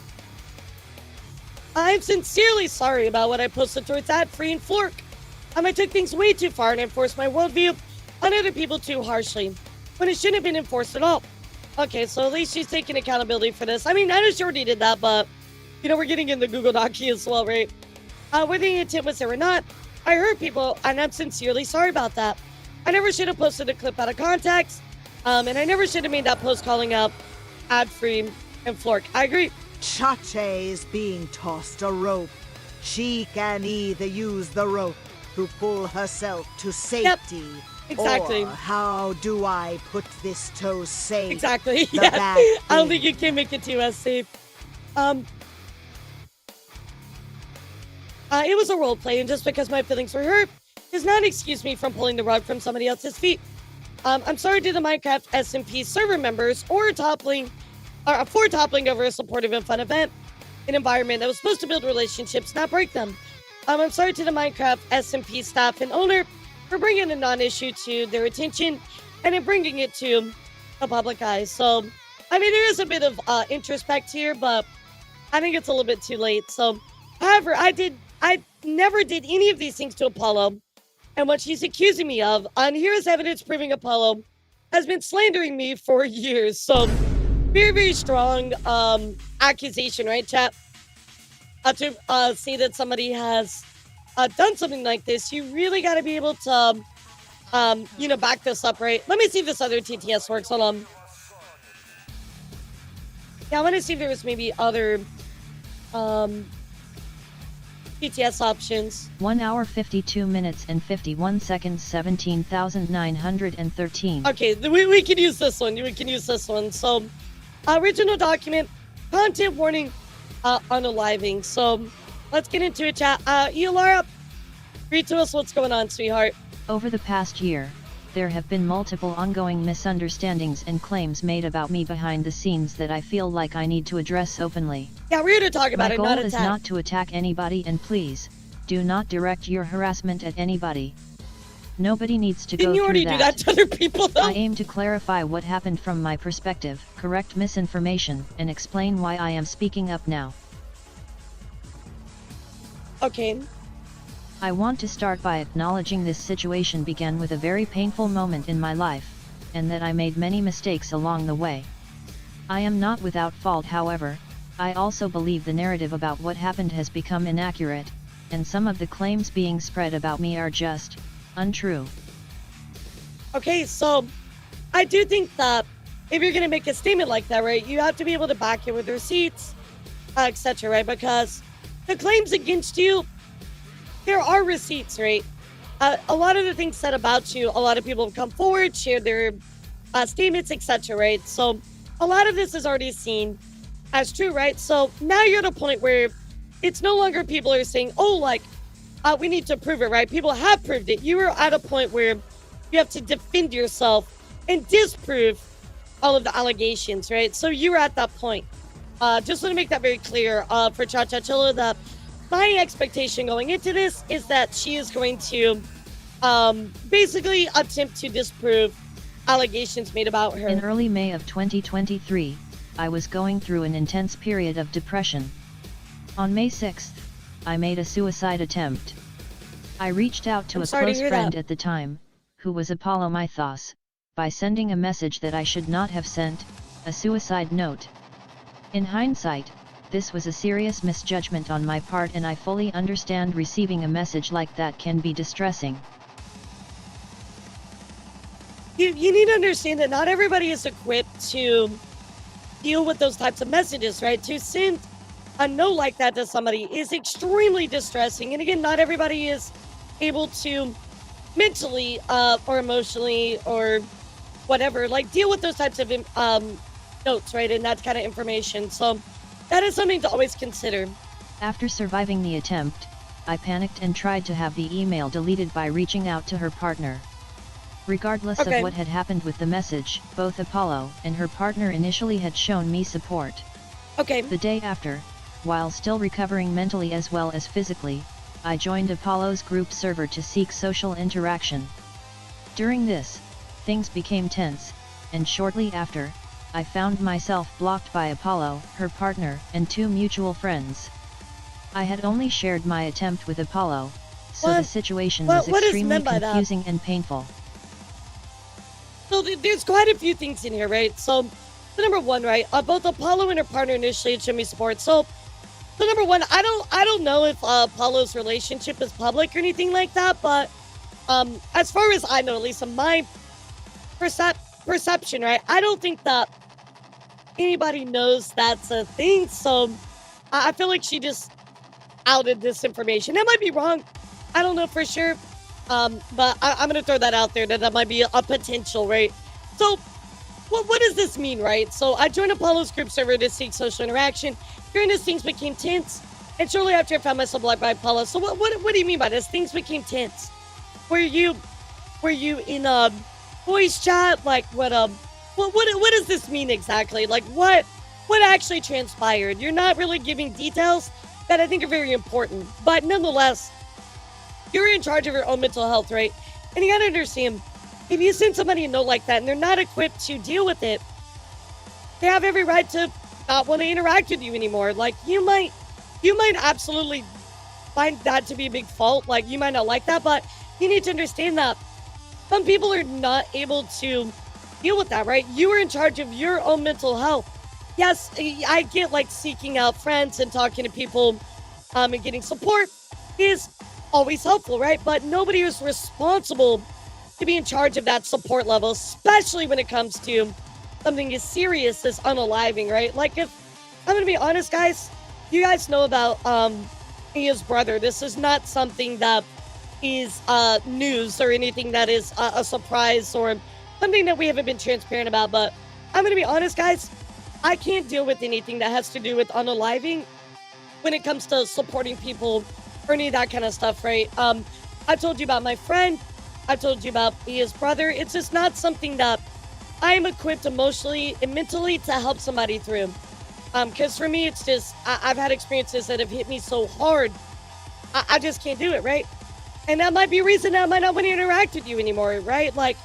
I'm sincerely sorry about what I posted towards ad-free and Flork. I took things way too far and enforced my worldview on other people too harshly, when it shouldn't have been enforced at all. Okay, so at least she's taking accountability for this. I mean, I know she already did that, but, you know, we're getting in the Google Docky as well, right? Whether the intent was there or not, I hurt people, and I'm sincerely sorry about that. I never should have posted a clip out of context, and I never should have made that post calling out ad-free and Flork. I agree. Chache is being tossed a rope. She can either use the rope to pull herself to safety. Exactly. Or how do I put this toe safe? Exactly. The Yeah. bad I don't think thing. you can make it too safe. It was a role play, and just because my feelings were hurt does not excuse me from pulling the rug from somebody else's feet. I'm sorry to the Minecraft SMP server members for toppling over a supportive and fun event, an environment that was supposed to build relationships, not break them. I'm sorry to the Minecraft SMP staff and owner for bringing a non-issue to their attention and then bringing it to the public eye. So, I mean, there is a bit of introspect here, but I think it's a little bit too late. So, however, I never did any of these things to Apollo, and what she's accusing me of, and here is evidence proving Apollo has been slandering me for years. So, very, very strong accusation, right, chat? To see that somebody has done something like this, you really got to be able to, back this up, right? Let me see if this other TTS works. Hold on. Yeah, I want to see if there was maybe other TTS options. 1 hour 52 minutes and 51 seconds, 17,913. Okay, we can use this one. We can use this one. So, original document, content warning, unaliving. So, let's get into it, chat. Elara, read to us what's going on, sweetheart. Over the past year, there have been multiple ongoing misunderstandings and claims made about me behind the scenes that I feel like I need to address openly. Yeah, we're here to talk about My it, goal not is attack. not to attack anybody, and please, do not direct your harassment at anybody. Nobody needs to Didn't go you through already do that to other people, though? I aim to clarify what happened from my perspective, correct misinformation, and explain why I am speaking up now. Okay. I want to start by acknowledging this situation began with a very painful moment in my life, and that I made many mistakes along the way. I am not without fault, however. I also believe the narrative about what happened has become inaccurate, and some of the claims being spread about me are just untrue. Okay, so I do think that if you're going to make a statement like that, right, you have to be able to back it with receipts, etc., right? Because the claims against you, there are receipts, right? A lot of the things said about you, a lot of people have come forward, shared their statements, etc., right? So a lot of this is already seen as true, right? So now you're at a point where it's no longer people are saying, oh, like, we need to prove it, right? People have proved it. You are at a point where you have to defend yourself and disprove all of the allegations, right? So you're at that point. Just want to make that very clear for Chachachilla that my expectation going into this is that she is going to basically attempt to disprove allegations made about her. In early May of 2023, I was going through an intense period of depression. On May 6th, I made a suicide attempt. I reached out to a close friend at the time, who was Apollo Mythos, by sending a message that I should not have sent, a suicide note. In hindsight, this was a serious misjudgment on my part, and I fully understand receiving a message like that can be distressing. You need to understand that not everybody is equipped to deal with those types of messages, right? To send a note like that to somebody is extremely distressing. And again, not everybody is able to mentally or emotionally or whatever, like deal with those types of notes, right? And that kind of information. So that is something to always consider. After surviving the attempt, I panicked and tried to have the email deleted by reaching out to her partner. Regardless of what had happened with the message, both Apollo and her partner initially had shown me support. Okay. The day after, while still recovering mentally as well as physically, I joined Apollo's group server to seek social interaction. During this, things became tense, and shortly after, I found myself blocked by Apollo, her partner, and 2 mutual friends. I had only shared my attempt with Apollo, so the situation was extremely confusing and painful. So there's quite a few things in here, right? So number one, right? Both Apollo and her partner initially had shown me support. So number one, I don't know if Apollo's relationship is public or anything like that, but as far as I know, at least in my perception, right? I don't think that anybody knows that's a thing. So I feel like she just outed this information. That might be wrong. I don't know for sure. But I'm going to throw that out there that might be a potential, right? So what does this mean, right? So I joined Apollo's group server to seek social interaction. During this, things became tense. And shortly after, I found myself blocked by Apollo. So what do you mean by this? Things became tense. Were you in a voice chat? Like what does this mean exactly? Like what actually transpired? You're not really giving details that I think are very important. But nonetheless, you're in charge of your own mental health, right? And you gotta understand, if you send somebody a note like that and they're not equipped to deal with it, they have every right to not want to interact with you anymore. Like you might absolutely find that to be a big fault. Like you might not like that, but you need to understand that some people are not able to deal with that, right? You are in charge of your own mental health. Yes, I get like seeking out friends and talking to people and getting support is always helpful, right? But nobody is responsible to be in charge of that support level, especially when it comes to something as serious as unaliving, right? Like if I'm gonna be honest, guys, you guys know about Mia's brother. This is not something that is news or anything that is a surprise or something that we haven't been transparent about. But I'm gonna be honest, guys, I can't deal with anything that has to do with unaliving when it comes to supporting people or any of that kind of stuff, right? I told you about my friend. I told you about Mia's brother. It's just not something that I am equipped emotionally and mentally to help somebody through. Because for me, it's just, I've had experiences that have hit me so hard, I just can't do it, right? And that might be a reason that I might not want to interact with you anymore, right? Like,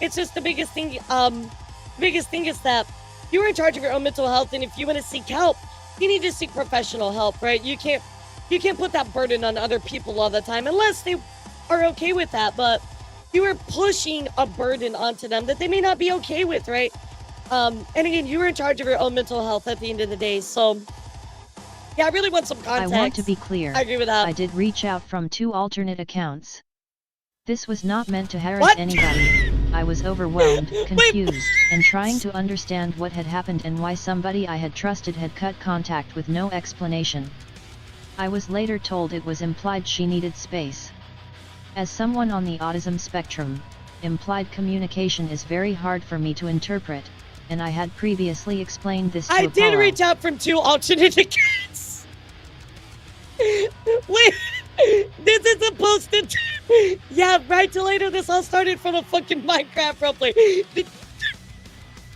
it's just the biggest thing is that you're in charge of your own mental health, and if you want to seek help, you need to seek professional help, right? You can't put that burden on other people all the time unless they are okay with that, but you are pushing a burden onto them that they may not be okay with, right? And again, you are in charge of your own mental health at the end of the day, so yeah, I really want some context. I want to be clear. I agree with that. I did reach out from 2 alternate accounts. This was not meant to harass anybody. I was overwhelmed, confused, and trying to understand what had happened and why somebody I had trusted had cut contact with no explanation. I was later told it was implied she needed space. As someone on the autism spectrum, implied communication is very hard for me to interpret, and I had previously explained this to Apollo. I did reach out from 2 alternate accounts. Wait, this is supposed to... Yeah, right till later, this all started from a fucking Minecraft roleplay.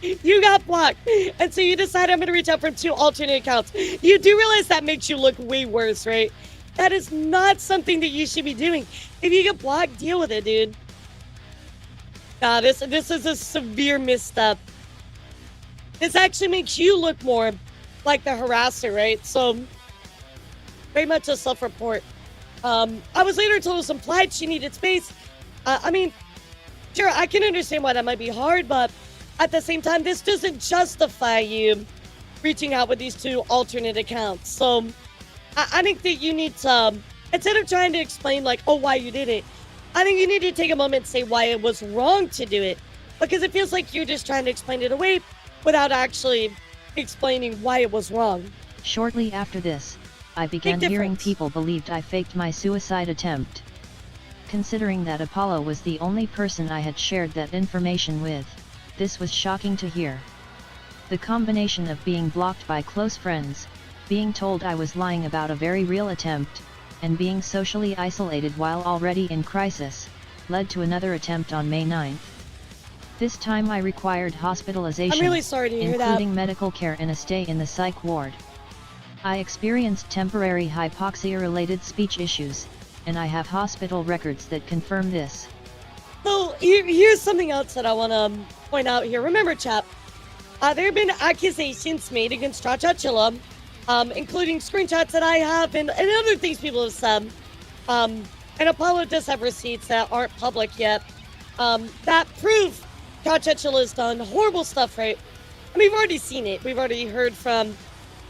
You got blocked, and so you decide I'm going to reach out from 2 alternate accounts. You do realize that makes you look way worse, right? That is not something that you should be doing. If you get blocked, deal with it, dude. Nah, this is a severe misstep. This actually makes you look more like the harasser, right? So, very much a self-report. I was later told it was implied she needed space. I mean, sure, I can understand why that might be hard, but at the same time, this doesn't justify you reaching out with these 2 alternate accounts. So, I think that you need to, instead of trying to explain like, oh, why you did it, I think you need to take a moment and say why it was wrong to do it. Because it feels like you're just trying to explain it away without actually explaining why it was wrong. Shortly after this, I began hearing people believed I faked my suicide attempt. Considering that Apollo was the only person I had shared that information with, this was shocking to hear. The combination of being blocked by close friends, being told I was lying about a very real attempt, and being socially isolated while already in crisis, led to another attempt on May 9th. This time I required hospitalization, I'm really sorry to hear including that. medical care and a stay in the psych ward. I experienced temporary hypoxia-related speech issues, and I have hospital records that confirm this. So here's something else that I want to point out here. Remember, chap, there have been accusations made against Chachachilla, including screenshots that I have and other things people have said. And Apollo does have receipts that aren't public yet that prove Chachachilla has done horrible stuff, right? And we've already seen it. We've already heard from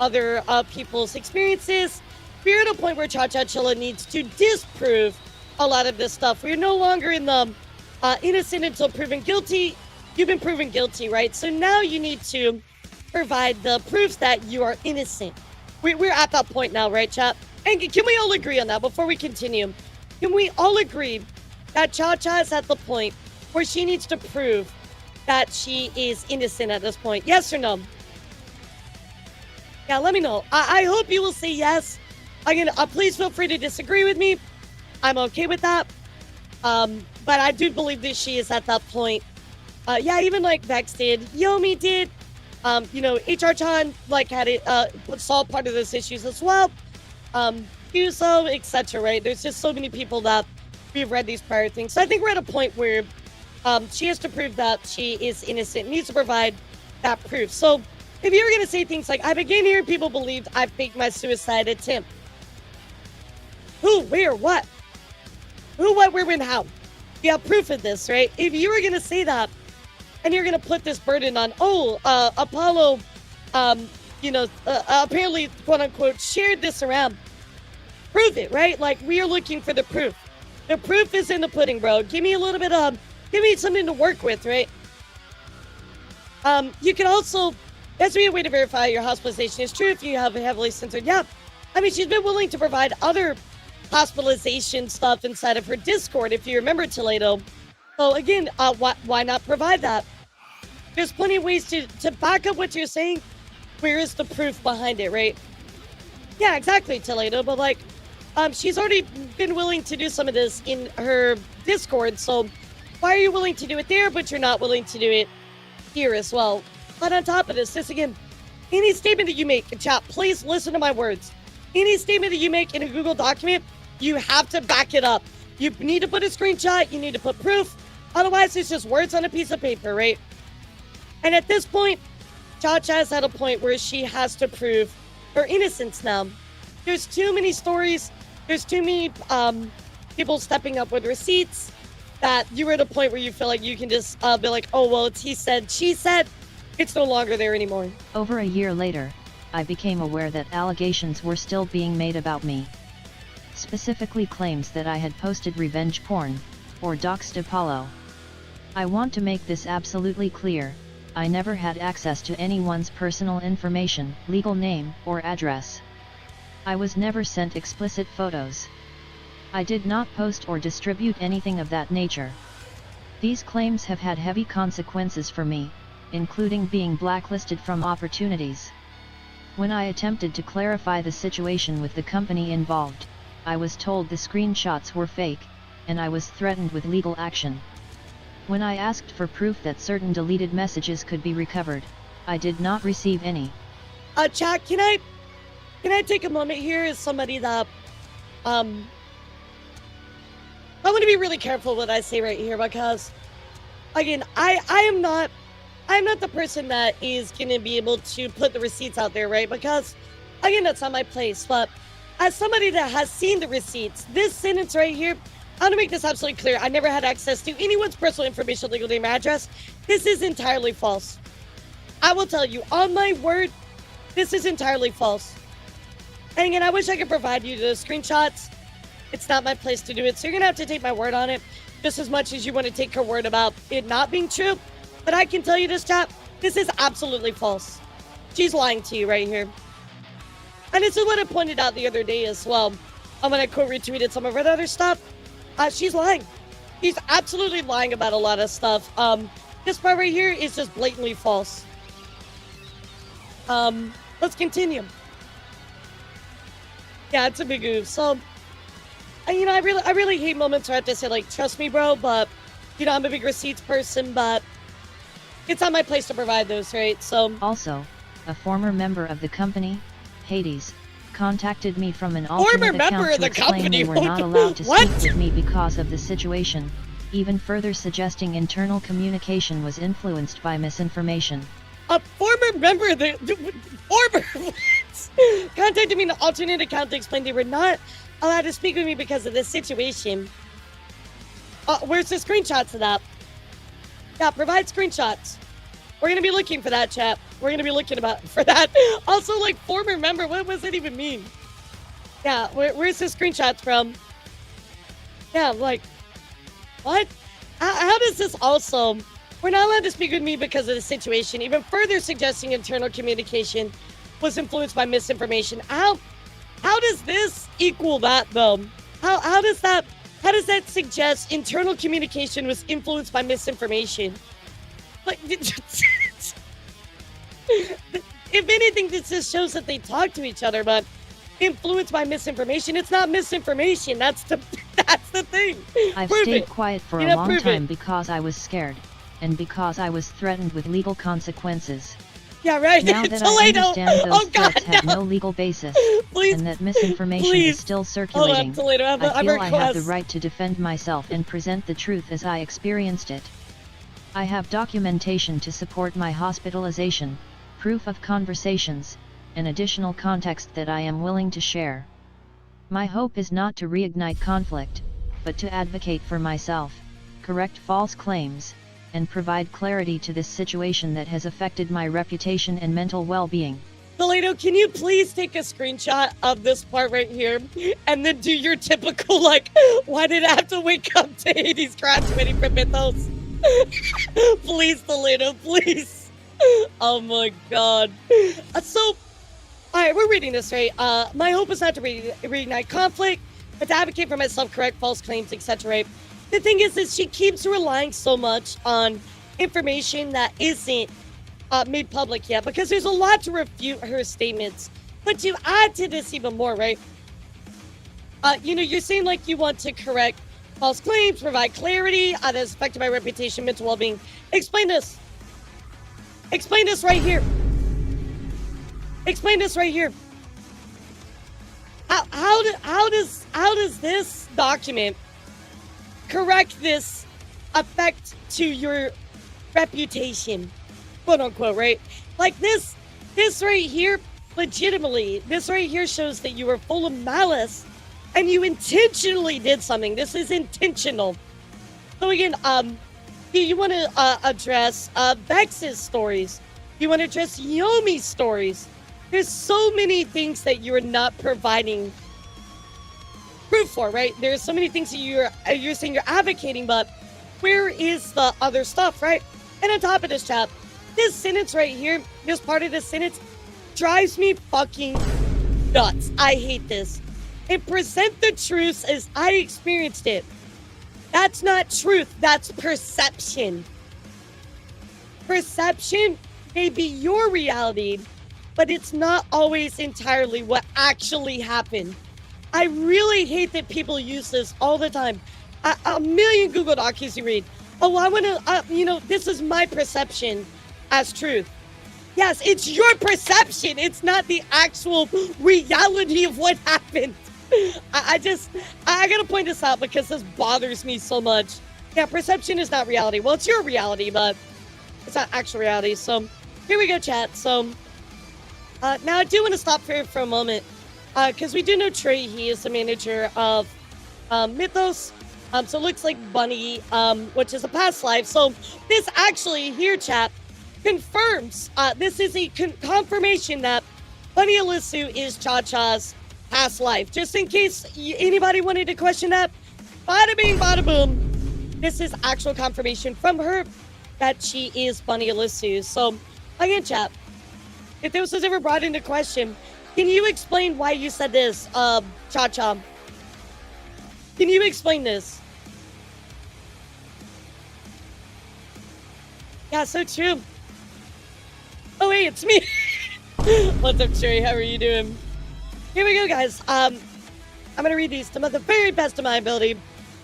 other people's experiences. We're at a point where Chachachilla needs to disprove a lot of this stuff. We're no longer in the innocent until proven guilty. You've been proven guilty, right? So now you need to provide the proofs that you are innocent. We're at that point now, right, chat? And can we all agree on that before we continue? Can we all agree that Cha-Cha is at the point where she needs to prove that she is innocent at this point? Yes or no? Yeah, let me know. I hope you will say yes. Again, please feel free to disagree with me. I'm okay with that. But I do believe that she is at that point. Yeah, even like Vex did. Yomi did. You know, HR-chan like had it solved part of those issues as well. Yuzo, etc. Right? There's just so many people that we've read these prior things. So I think we're at a point where she has to prove that she is innocent. Needs to provide that proof. So if you're gonna say things like, I began hearing people believed I faked my suicide attempt. Who, where, what? Who, what, where, when, how? You have proof of this, right? If you were gonna say that, and you're gonna put this burden on, Apollo, you know, apparently, quote unquote, shared this around. Prove it, right? Like, we are looking for the proof. The proof is in the pudding, bro. Give me a little bit of, give me something to work with, right? You can also, that's be a way to verify your hospitalization is true if you have a heavily censored. Yeah, I mean, she's been willing to provide other hospitalization stuff inside of her Discord, if you remember, Toledo. So again, why not provide that? There's plenty of ways to back up what you're saying. Where is the proof behind it, right? Yeah, exactly, Toledo. But like, she's already been willing to do some of this in her Discord. So why are you willing to do it there, but you're not willing to do it here as well? But on top of this again, any statement that you make in chat, please listen to my words. Any statement that you make in a Google document, you have to back it up. You need to put a screenshot. You need to put proof. Otherwise, it's just words on a piece of paper, right? And at this point, Cha-Cha is at a point where she has to prove her innocence now. There's too many stories. There's too many people stepping up with receipts that you're at a point where you feel like you can just be like, oh, well, it's he said, she said. It's no longer there anymore. Over a year later, I became aware that allegations were still being made about me. Specifically claims that I had posted revenge porn, or doxed Apollo. I want to make this absolutely clear, I never had access to anyone's personal information, legal name, or address. I was never sent explicit photos. I did not post or distribute anything of that nature. These claims have had heavy consequences for me, including being blacklisted from opportunities. When I attempted to clarify the situation with the company involved, I was told the screenshots were fake, and I was threatened with legal action. When I asked for proof that certain deleted messages could be recovered, I did not receive any. Chat, can I take a moment here as somebody that, I want to be really careful what I say right here because, again, I'm not the person that is going to be able to put the receipts out there, right? Because, again, that's not my place. But as somebody that has seen the receipts, this sentence right here, I want to make this absolutely clear. I never had access to anyone's personal information, legal name, address. This is entirely false. I will tell you, on my word, this is entirely false. And again, I wish I could provide you the screenshots. It's not my place to do it, so you're going to have to take my word on it, just as much as you want to take her word about it not being true. But I can tell you this, chat, this is absolutely false. She's lying to you right here. And this is what I pointed out the other day as well. When I co-retweeted some of her other stuff. She's lying. She's absolutely lying about a lot of stuff. This part right here is just blatantly false. Let's continue. Yeah, it's a big oof. So, you know, I really hate moments where I have to say, like, trust me, bro, but, you know, I'm a big receipts person, but it's not my place to provide those, right? So. Also, a former member of the company, Hades, contacted me from an alternate account to explain they were not allowed to speak with me because of the situation, even further suggesting internal communication was influenced by misinformation. A former member of the former contacted me in an alternate account to explain they were not allowed to speak with me because of this situation. Where's the screenshots of that? Yeah, provide screenshots. We're gonna be looking for that, chat. We're gonna be looking for that. Also, like, former member, what does that even mean? Yeah, where's the screenshots from? Yeah, like, what? How does this also... We're not allowed to speak with me because of the situation, even further suggesting internal communication was influenced by misinformation. How does this equal that, though? How does that suggest internal communication was influenced by misinformation? Like, if anything, this just shows that they talk to each other, but influenced by misinformation, it's not misinformation. That's the thing. I've Prove stayed it. quiet for You a know, long prove time it. because I was scared, and because I was threatened with legal consequences. Yeah, right. Now that I Toledo. understand those Oh, God, threats had no. no legal basis, Please. and that misinformation Please. is still Hold circulating, on, Toledo. I I feel have a I have the request. right to defend myself and present the truth as I experienced it. I have documentation to support my hospitalization, proof of conversations, and additional context that I am willing to share. My hope is not to reignite conflict, but to advocate for myself, correct false claims, and provide clarity to this situation that has affected my reputation and mental well-being. Toledo, can you please take a screenshot of this part right here and then do your typical, like, why did I have to wake up to Hades graduating from Mythos? Please, Toledo, please. Oh my god. So, alright, we're reading this right. My hope is not to reignite conflict, but to advocate for myself, correct false claims, etc. Right? The thing is she keeps relying so much on information that isn't made public yet, because there's a lot to refute her statements. But to add to this even more, right? You're saying like you want to correct false claims, provide clarity that has affected my reputation, mental well-being. Explain this. Explain this right here. Explain this right here. How does this document correct this effect to your reputation, quote unquote, right? Like this right here, legitimately, this right here shows that you were full of malice and you intentionally did something. This is intentional. So again, you want to address Vex's stories. You want to address Yomi's stories. There's so many things that you're not providing proof for, right? There's so many things that you're saying you're advocating, but where is the other stuff, right? And on top of this, chat, this sentence right here, this part of this sentence drives me fucking nuts. I hate this. And present the truth as I experienced it. That's not truth. That's perception. Perception may be your reality, but it's not always entirely what actually happened. I really hate that people use this all the time. A million Google Docs you read. Oh, I want to, this is my perception as truth. Yes, it's your perception. It's not the actual reality of what happened. I gotta point this out because this bothers me so much. Yeah, perception is not reality. Well, it's your reality, but it's not actual reality. So here we go, chat. So now I do want to stop here for a moment because we do know Trey. He is the manager of Mythos. So it looks like Bunny, which is a past life. So this actually here, chat, confirms. This is a confirmation that Bunny Alisu is Cha-Cha's past life. Just in case anybody wanted to question that, bada bing, bada boom. This is actual confirmation from her that she is Bunny Alisu. So again, chat, if this was ever brought into question, can you explain why you said this, Cha-Cha? Can you explain this? Yeah, so true. Oh, hey, it's me. What's up, Sherry? How are you doing? Here we go, guys. I'm going to read these to the very best of my ability.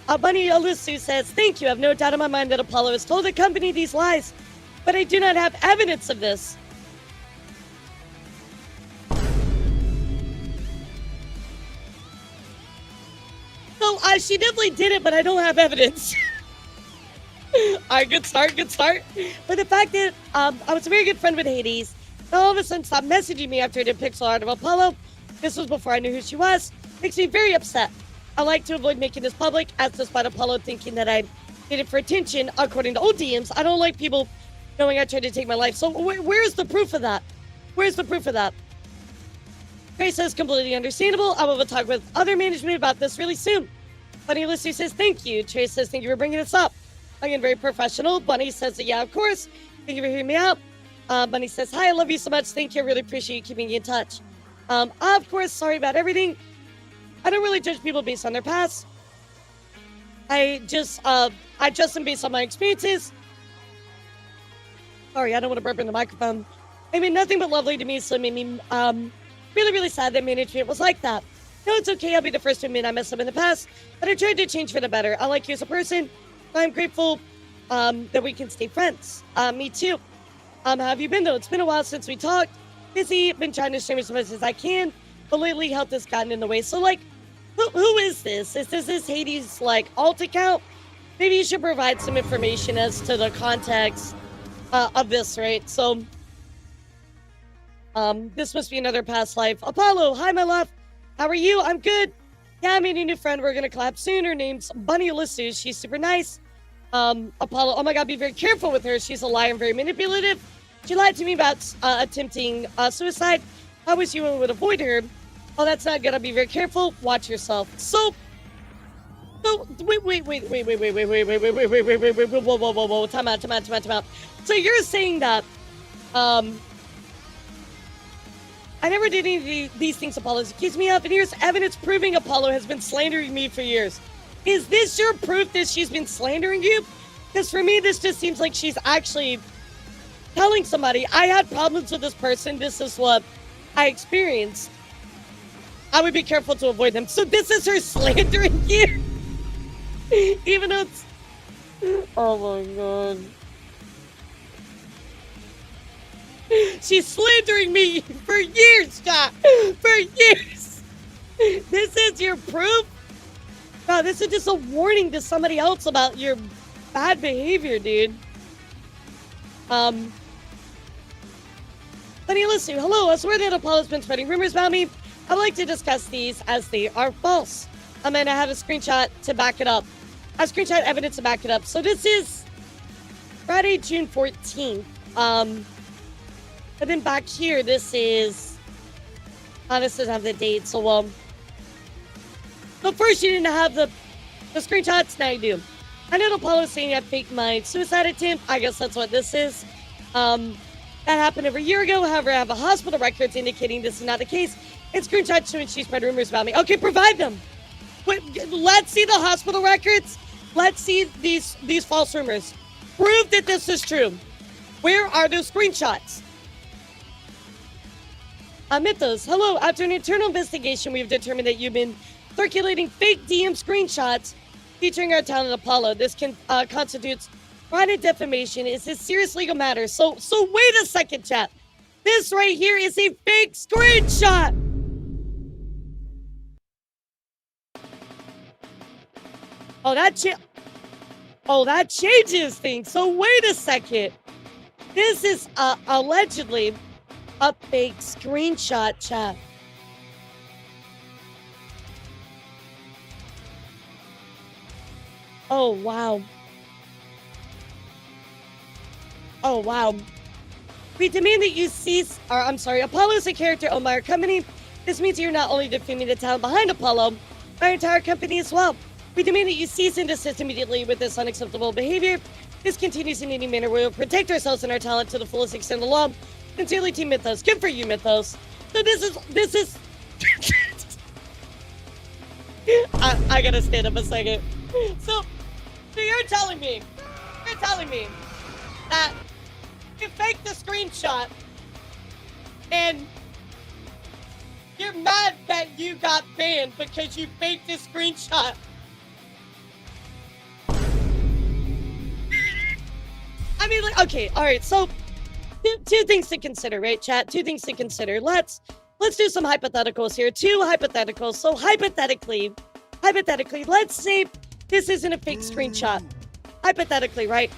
Bunny Alisu says, thank you. I have no doubt in my mind that Apollo has told the company these lies, but I do not have evidence of this. So, she definitely did it, but I don't have evidence. right, good start, good start. But the fact that I was a very good friend with Hades, and all of a sudden stopped messaging me after I did pixel art of Apollo. This was before I knew who she was. Makes me very upset. I like to avoid making this public, as despite Apollo thinking that I did it for attention, according to old DMs. I don't like people knowing I tried to take my life. So where's the proof of that? Where's the proof of that? Trey says, completely understandable. I will talk with other management about this really soon. Bunny Lucy says, thank you. Trey says, thank you for bringing this up. Again, very professional. Bunny says, yeah, of course. Thank you for hearing me out. Bunny says, hi, I love you so much. Thank you. I really appreciate you keeping me in touch. Of course, sorry about everything. I don't really judge people based on their past. I just am based on my experiences. Sorry, I don't want to burp in the microphone. I mean, nothing but lovely to me, so it made me really, really sad that management was like that. No, it's okay. I'll be the first to admit I messed up in the past, but I tried to change for the better. I like you as a person. I'm grateful that we can stay friends. Me too. How have you been, though? It's been a while since we talked. Busy, been trying to stream as much as I can, but lately health has gotten in the way. So, like, who is this? Is this Hades, like, alt account? Maybe you should provide some information as to the context of this, right? So, this must be another past life. Apollo, hi, my love. How are you? I'm good. Yeah, I made a new friend. We're going to collab soon. Her name's Bunny Alyssa. She's super nice. Apollo, oh my God, be very careful with her. She's a liar and very manipulative. She lied to me about attempting suicide. I wish you would avoid her. Oh, that's not good. I'll be very careful. Watch yourself. So, wait. Whoa. Time out. So you're saying that, I never did any of these things Apollo's accused me of, and here's evidence proving Apollo has been slandering me for years. Is this your proof that she's been slandering you? Because for me, this just seems like she's actually telling somebody, I had problems with this person, this is what I experienced. I would be careful to avoid them. So this is her slandering you? Even though it's... Oh my God. She's slandering me for years, Scott. For years. This is your proof? No, this is just a warning to somebody else about your bad behavior, dude. Bunny, listen, hello. I swear that Apollo's been spreading rumors about me. I'd like to discuss these as they are false. And I have a screenshot to back it up. I have screenshot evidence to back it up. So this is Friday, June 14th. And then back here, this is... this doesn't have the date, so, So first you didn't have the screenshots, now you do. I know Apollo's saying I faked my suicide attempt. I guess that's what this is. That happened over a year ago. However, I have a hospital records indicating this is not the case. And screenshots showing she spread rumors about me. Okay, provide them. Wait, let's see the hospital records. Let's see these false rumors. Prove that this is true. Where are those screenshots? Mythos, hello. After an internal investigation, we've determined that you've been circulating fake DM screenshots featuring our talented Apollo. This constitutes private defamation. It's a serious legal matter. So wait a second, chat. This right here is a fake screenshot. Oh, that changes things. So wait a second. This is allegedly a fake screenshot, chat. Oh, wow. Oh, wow. We demand that you cease, Apollo is a character owned by our company. This means you're not only defaming the talent behind Apollo, but our entire company as well. We demand that you cease and desist immediately with this unacceptable behavior. This continues in any manner. We will protect ourselves and our talent to the fullest extent of the law. Sincerely, Team Mythos. Good for you, Mythos. So this is... I gotta stand up a second. So you're telling me that you faked the screenshot and you're mad that you got banned because you faked the screenshot. I mean, like, okay, all right, so two things to consider, right, chat? Two things to consider. Let's do some hypotheticals here. Two hypotheticals. So hypothetically, let's say this isn't a fake screenshot. Hypothetically, right?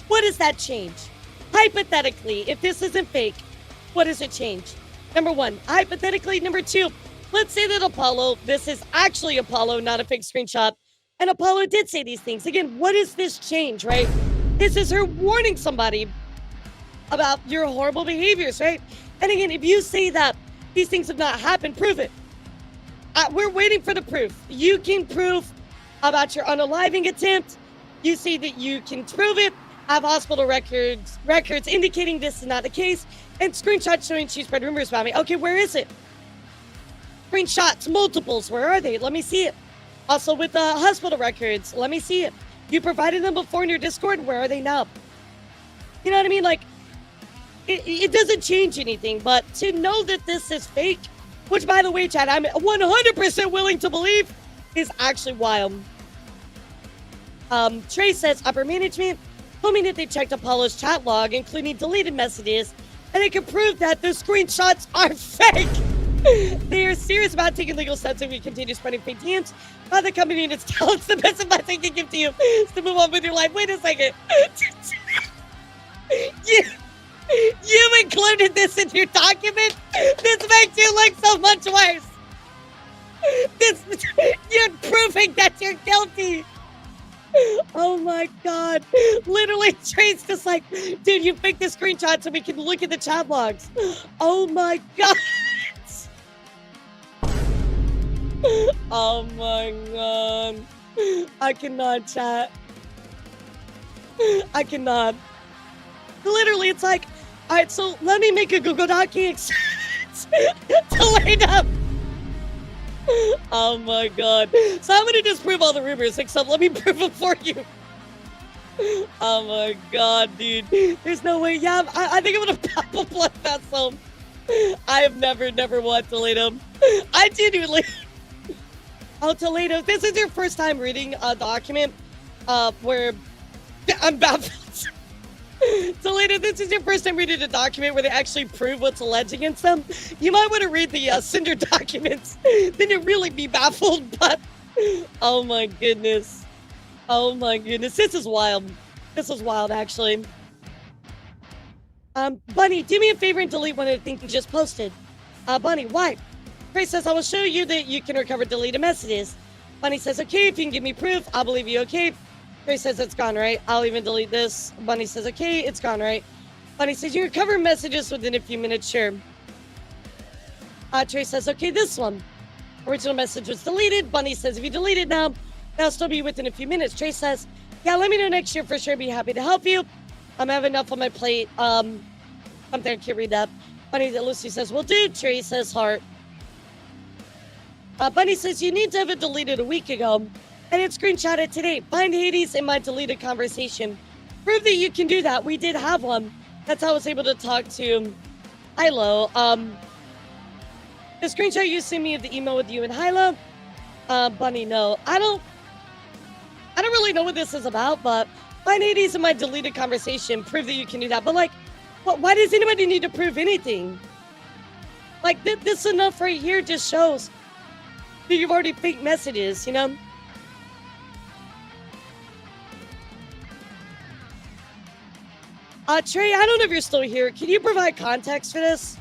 What does that change? Hypothetically, if this isn't fake, what does it change? Number one, hypothetically. Number two, let's say that Apollo, this is actually Apollo, not a fake screenshot, and Apollo did say these things. Again, what does this change, right? This is her warning somebody about your horrible behaviors, right? And again, if you say that these things have not happened, prove it. We're waiting for the proof. You can prove about your unaliving attempt. You say that you can prove it. Have hospital records indicating this is not the case, and screenshots showing she spread rumors about me. Okay, where is it? Screenshots, multiples, where are they? Let me see it. Also with the hospital records, let me see it. You provided them before in your Discord, where are they now? You know what I mean? Like, it doesn't change anything, but to know that this is fake, which by the way, Chad, I'm 100% willing to believe, is actually wild. Trey says, upper management told me that they checked Apollo's chat log, including deleted messages, and they can prove that the screenshots are fake. They are serious about taking legal steps if we continue spreading fake DMs. The company and its talents, the best advice I can give to you is to move on with your life. Wait a second. You included this in your document? This makes you look so much worse. You're proving that you're guilty. Oh my god. Literally, Trey's just like, dude, you faked the screenshot so we can look at the chat logs. Oh my god. Oh my god. I cannot, chat. I cannot. Literally, it's like, all right, so let me make a Google Doc to light up. Oh my god. So I'm gonna disprove all the rumors, except let me prove them for you. Oh my god, dude. There's no way. Yeah, I think I'm gonna pop a blood vessel. I have never watched Toledo. I genuinely. Oh, Toledo, this is your first time reading a document where I'm baffled. Toledo, this is your first time reading a document where they actually prove what's alleged against them. You might want to read the Cinder documents. Then you'll really be baffled, but oh my goodness. Oh my goodness. This is wild. This is wild, actually. Bunny, do me a favor and delete one of the things you just posted. Bunny, why? Trey says, I will show you that you can recover deleted messages. Bunny says, okay, if you can give me proof, I'll believe you, okay? Trey says, it's gone, right? I'll even delete this. Bunny says, okay, it's gone, right? Bunny says, you recover messages within a few minutes, sure. Trey says, okay, this one. Original message was deleted. Bunny says, if you delete it now, that'll still be within a few minutes. Trey says, yeah, let me know next year for sure. Be happy to help you. I have enough on my plate. Something I can't read that. Bunny that Lucy says, well, dude. Trey says, heart. Bunny says, you need to have it deleted a week ago. And it screenshotted today. Find Hades in my deleted conversation. Prove that you can do that. We did have one. That's how I was able to talk to Hilo. The screenshot you sent me of the email with you and Hilo. Bunny, no. I don't really know what this is about, but find Hades in my deleted conversation. Prove that you can do that. But like, why does anybody need to prove anything? Like, this enough right here just shows that you've already faked messages, you know? Trey, I don't know if you're still here. Can you provide context for this?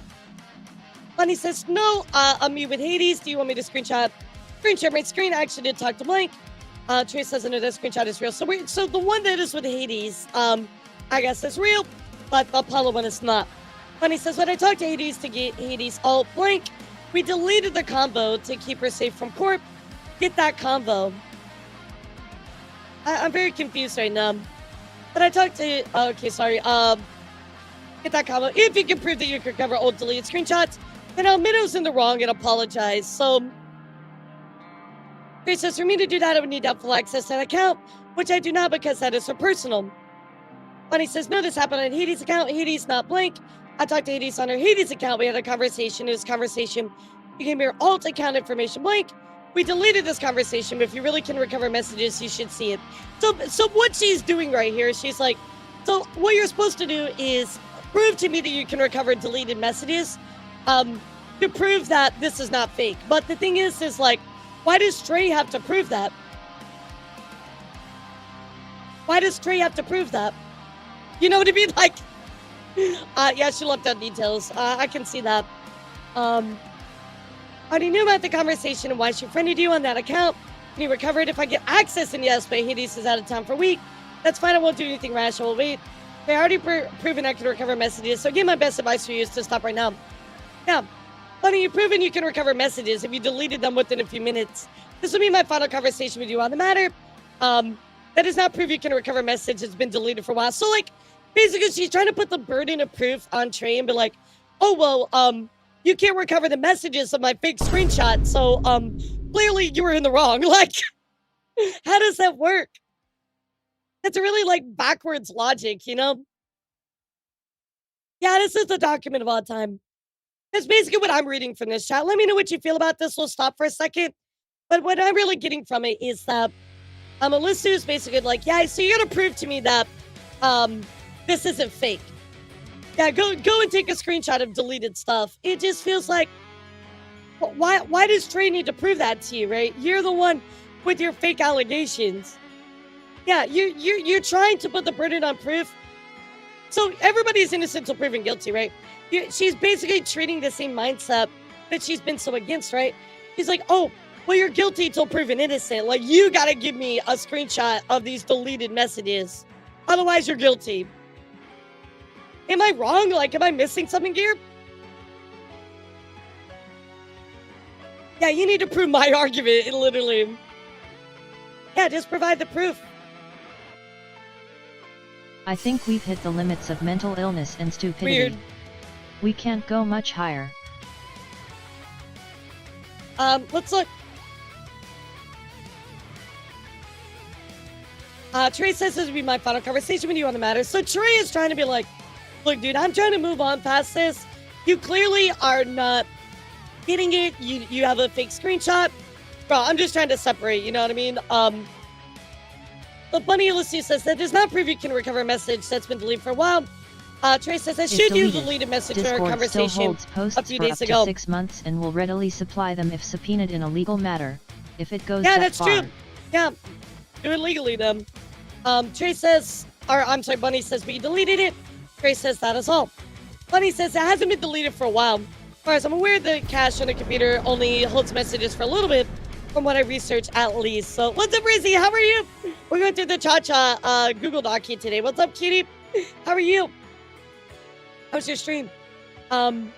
Bunny says, no, I'm me with Hades. Do you want me to screenshot my screen? I actually did talk to Blank. Trey says, I know that screenshot is real. So the one that is with Hades, I guess is real, but the Apollo one is not. Bunny says, when I talked to Hades to get Hades all Blank, we deleted the combo to keep her safe from court. Get that combo. I'm very confused right now. But I talked to, okay, sorry, get that combo. If you can prove that you can recover old deleted screenshots, then I'll admit I was in the wrong and apologize. So, Grace says, for me to do that, I would need to have full access to that account, which I do not because that is her personal. Bunny says, no, this happened on Hades' account. Hades not Blank. I talked to Hades on her Hades account. We had a conversation. This conversation became your alt account information Blank. We deleted this conversation, but if you really can recover messages, you should see it. So what she's doing right here, she's like, so what you're supposed to do is prove to me that you can recover deleted messages to prove that this is not fake. But the thing is like, why does Trey have to prove that? Why does Trey have to prove that? You know what I mean? Like, yeah, she left out details. I can see that. Already knew about the conversation and why she friended you on that account. Can you recover it if I get access? And yes, but Hades is out of town for a week. That's fine. I won't do anything rash. I will wait. They already proven I can recover messages, so give my best advice for you is to stop right now. Yeah. Funny, you've proven you can recover messages if you deleted them within a few minutes. This will be my final conversation with you on the matter. That does not prove you can recover a message that's been deleted for a while. So, like, basically, she's trying to put the burden of proof on Trey and be like, oh, well, you can't recover the messages of my fake screenshot, so, clearly you were in the wrong. Like, how does that work? That's really, like, backwards logic, you know? Yeah, this is the document of all time. That's basically what I'm reading from this chat. Let me know what you feel about this. We'll stop for a second. But what I'm really getting from it is that Alyssa is basically like, yeah, so you're gonna prove to me that this isn't fake. Yeah, go and take a screenshot of deleted stuff. It just feels like, why does Trey need to prove that to you, right? You're the one with your fake allegations. Yeah, you're trying to put the burden on proof. So everybody's innocent until proven guilty, right? She's basically treating the same mindset that she's been so against, right? She's like, oh, well, you're guilty until proven innocent. Like, you gotta give me a screenshot of these deleted messages. Otherwise, you're guilty. Am I wrong? Like, am I missing something here? Yeah, you need to prove my argument, literally. Yeah, just provide the proof. I think we've hit the limits of mental illness and stupidity. Weird. We can't go much higher. Let's look. Trey says this would be my final conversation with you on the matter. So Trey is trying to be like, look, dude, I'm trying to move on past this. You clearly are not getting it. You have a fake screenshot. Bro, I'm just trying to separate, you know what I mean? But Bunny Lucy says that does not prove you can recover a message that's been deleted for a while. Trey says I should use a deleted message for our conversation still holds posts a few for days up ago. to 6 months and will readily supply them if subpoenaed in a legal matter, if it goes Yeah, that that's far. true. Yeah, do it legally then. Trey says, or I'm sorry, Bunny says we deleted it. Trey says that is all. Bunny says it hasn't been deleted for a while. As far as I'm aware, the cache on the computer only holds messages for a little bit, from what I researched at least. So, what's up, Rizzy? How are you? We're going through the Cha-Cha Google Docky today. What's up, cutie? How are you? How's your stream? From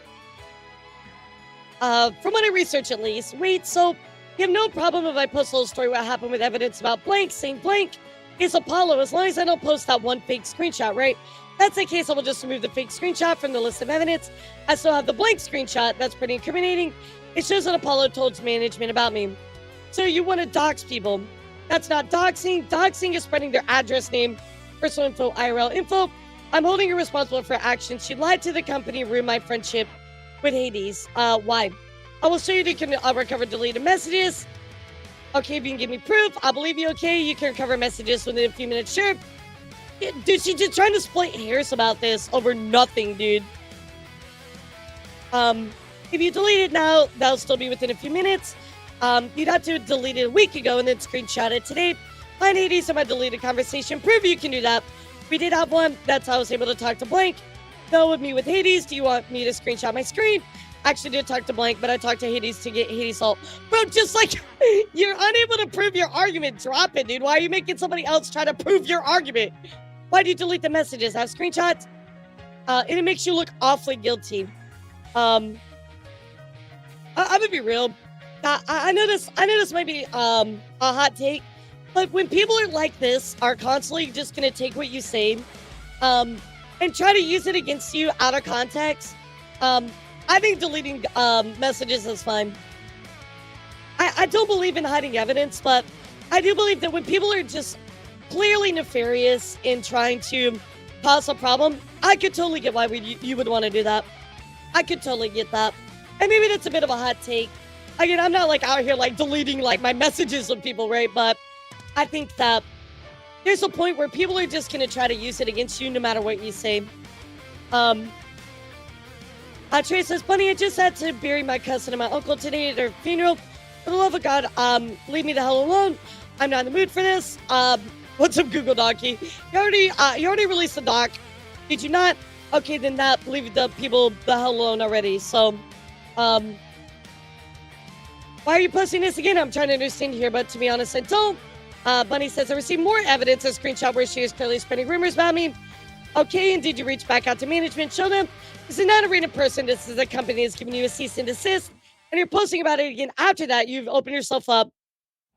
what I researched at least. Wait, so you have no problem if I post a little story what happened with evidence about blank, saying blank is Apollo, as long as I don't post that one fake screenshot, right? If that's the case, I will just remove the fake screenshot from the list of evidence. I still have the blank screenshot. That's pretty incriminating. It shows that Apollo told management about me. So you want to dox people. That's not doxing. Doxing is spreading their address, name, personal info, IRL info. I'm holding you responsible for actions. She lied to the company, ruined my friendship with Hades. Why? I will show you that you can recover deleted messages. Okay, if you can give me proof, I'll believe you. Okay, you can recover messages within a few minutes. Sure. Dude, she's just trying to split hairs about this over nothing, dude. If you delete it now, that'll still be within a few minutes. You'd have to delete it a week ago and then screenshot it today. Find Hades in my deleted conversation. Prove you can do that. We did have one. That's how I was able to talk to Blank. No, with me with Hades. Do you want me to screenshot my screen? Actually did talk to Blank, but I talked to Hades to get Hades salt. Bro, just like you're unable to prove your argument. Drop it, dude. Why are you making somebody else try to prove your argument? Why do you delete the messages? I have screenshots. And it makes you look awfully guilty. I'm gonna be real. I know this might be a hot take, but when people are like this, are constantly just gonna take what you say, and try to use it against you out of context, I think deleting messages is fine. I don't believe in hiding evidence, but I do believe that when people are just clearly nefarious in trying to cause a problem, I could totally get why you would want to do that. I could totally get that. And maybe that's a bit of a hot take. Again, I'm not like out here like deleting like my messages with people, right? But I think that there's a point where people are just going to try to use it against you no matter what you say. Trey says, Bunny, I just had to bury my cousin and my uncle today at their funeral. For the love of God, leave me the hell alone. I'm not in the mood for this. What's up, Google Docky? You already released the doc Did you not? Okay, then that leave the people the hell alone already. So, why are you posting this again? I'm trying to understand here, but to be honest, I don't. Bunny says, I received more evidence, a screenshot where she is clearly spreading rumors about me. Okay, and did you reach back out to management? Show them this is not a random person. This is a company that's giving you a cease and desist. And you're posting about it again. After that, you've opened yourself up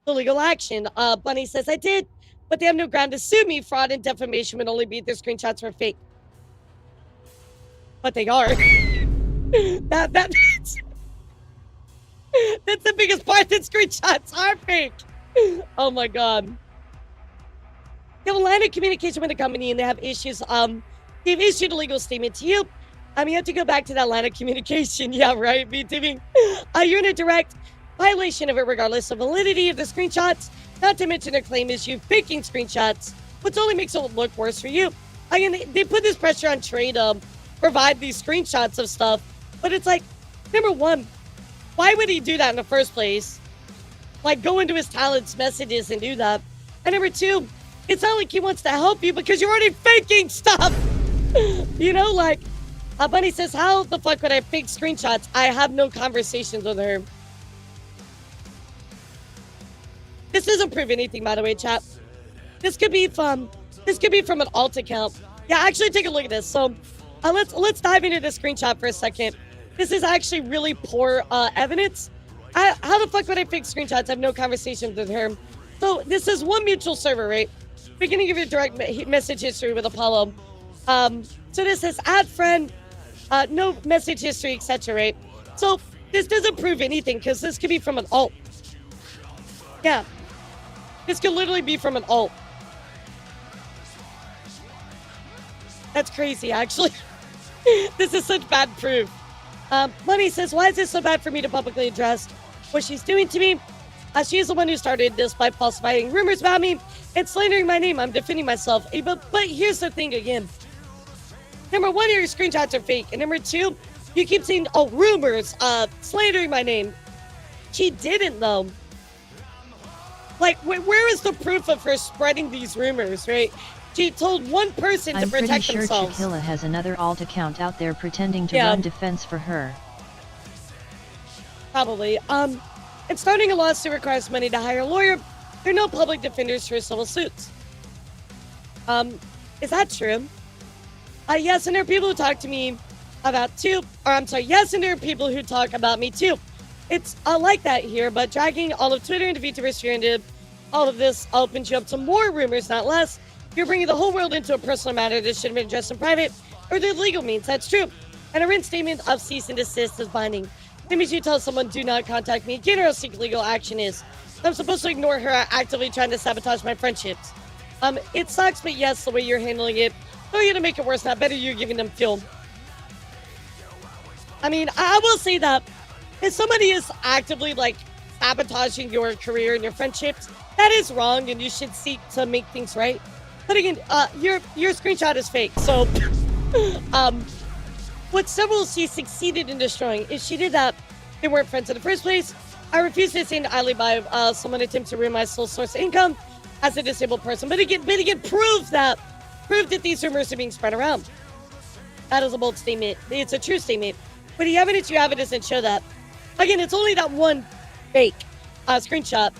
to legal action. Bunny says, I did, but they have no ground to sue me. Fraud and defamation would only be if their screenshots were fake. But they are. That's the biggest part, that screenshots are fake. Oh my god. You have a line of communication with the company and they have issues. They've issued a legal statement to you. You have to go back to that line of communication. Yeah, right, VTV. You're in a direct violation of it regardless of validity of the screenshots. Not to mention their claim is you faking screenshots, which only makes it look worse for you. Again, they put this pressure on Trey to provide these screenshots of stuff. But it's like, number one, why would he do that in the first place? Like, go into his talents messages and do that. And number two, it's not like he wants to help you because you're already faking stuff. You know, like, Bunny says, how the fuck would I fake screenshots? I have no conversations with her. This doesn't prove anything, by the way, chat. This could be from an alt account. Yeah, actually, take a look at this. So, let's dive into this screenshot for a second. This is actually really poor evidence. How the fuck would I fake screenshots? I have no conversations with her. So this is one mutual server, right? Beginning of your direct message history with Apollo. So this says add friend, no message history, etc. Right? So this doesn't prove anything because this could be from an alt. Yeah, this could literally be from an alt. That's crazy, actually. This is such bad proof. Bunny says, why is this so bad for me to publicly address what she's doing to me? She is the one who started this by falsifying rumors about me and slandering my name. I'm defending myself. But here's the thing again. Number one, your screenshots are fake. And number two, you keep saying, oh, rumors, slandering my name. She didn't, though. Like, where is the proof of her spreading these rumors, right? She told one person to protect themselves. I'm pretty sure Chachachilla has another alt account out there pretending to run defense for her. Probably. And starting a lawsuit requires money to hire a lawyer. There are no public defenders for civil suits. Is that true? Yes, and there are people who talk to me about too. Or I'm sorry, yes, and there are people who talk about me too. It's like that here, but dragging all of Twitter into VTuber sphere into all of this opens you up to more rumors, not less. You're bringing the whole world into a personal matter that should have been addressed in private or through legal means. That's true. And a written statement of cease and desist is binding. That means you tell someone, do not contact me again or I'll seek legal action is. I'm supposed to ignore her actively trying to sabotage my friendships. It sucks, but yes, the way you're handling it, no, you're gonna make it worse. Not better, you're giving them fuel. I mean, I will say that if somebody is actively, like, sabotaging your career and your friendships, that is wrong and you should seek to make things right. But again, your screenshot is fake. So, what several she succeeded in destroying, if she did that, they weren't friends in the first place. I refuse to stand idly by someone attempt to ruin my sole source of income as a disabled person. But again, prove that these rumors are being spread around. That is a bold statement. It's a true statement. But the evidence you have, it doesn't show that. Again, it's only that one fake screenshot.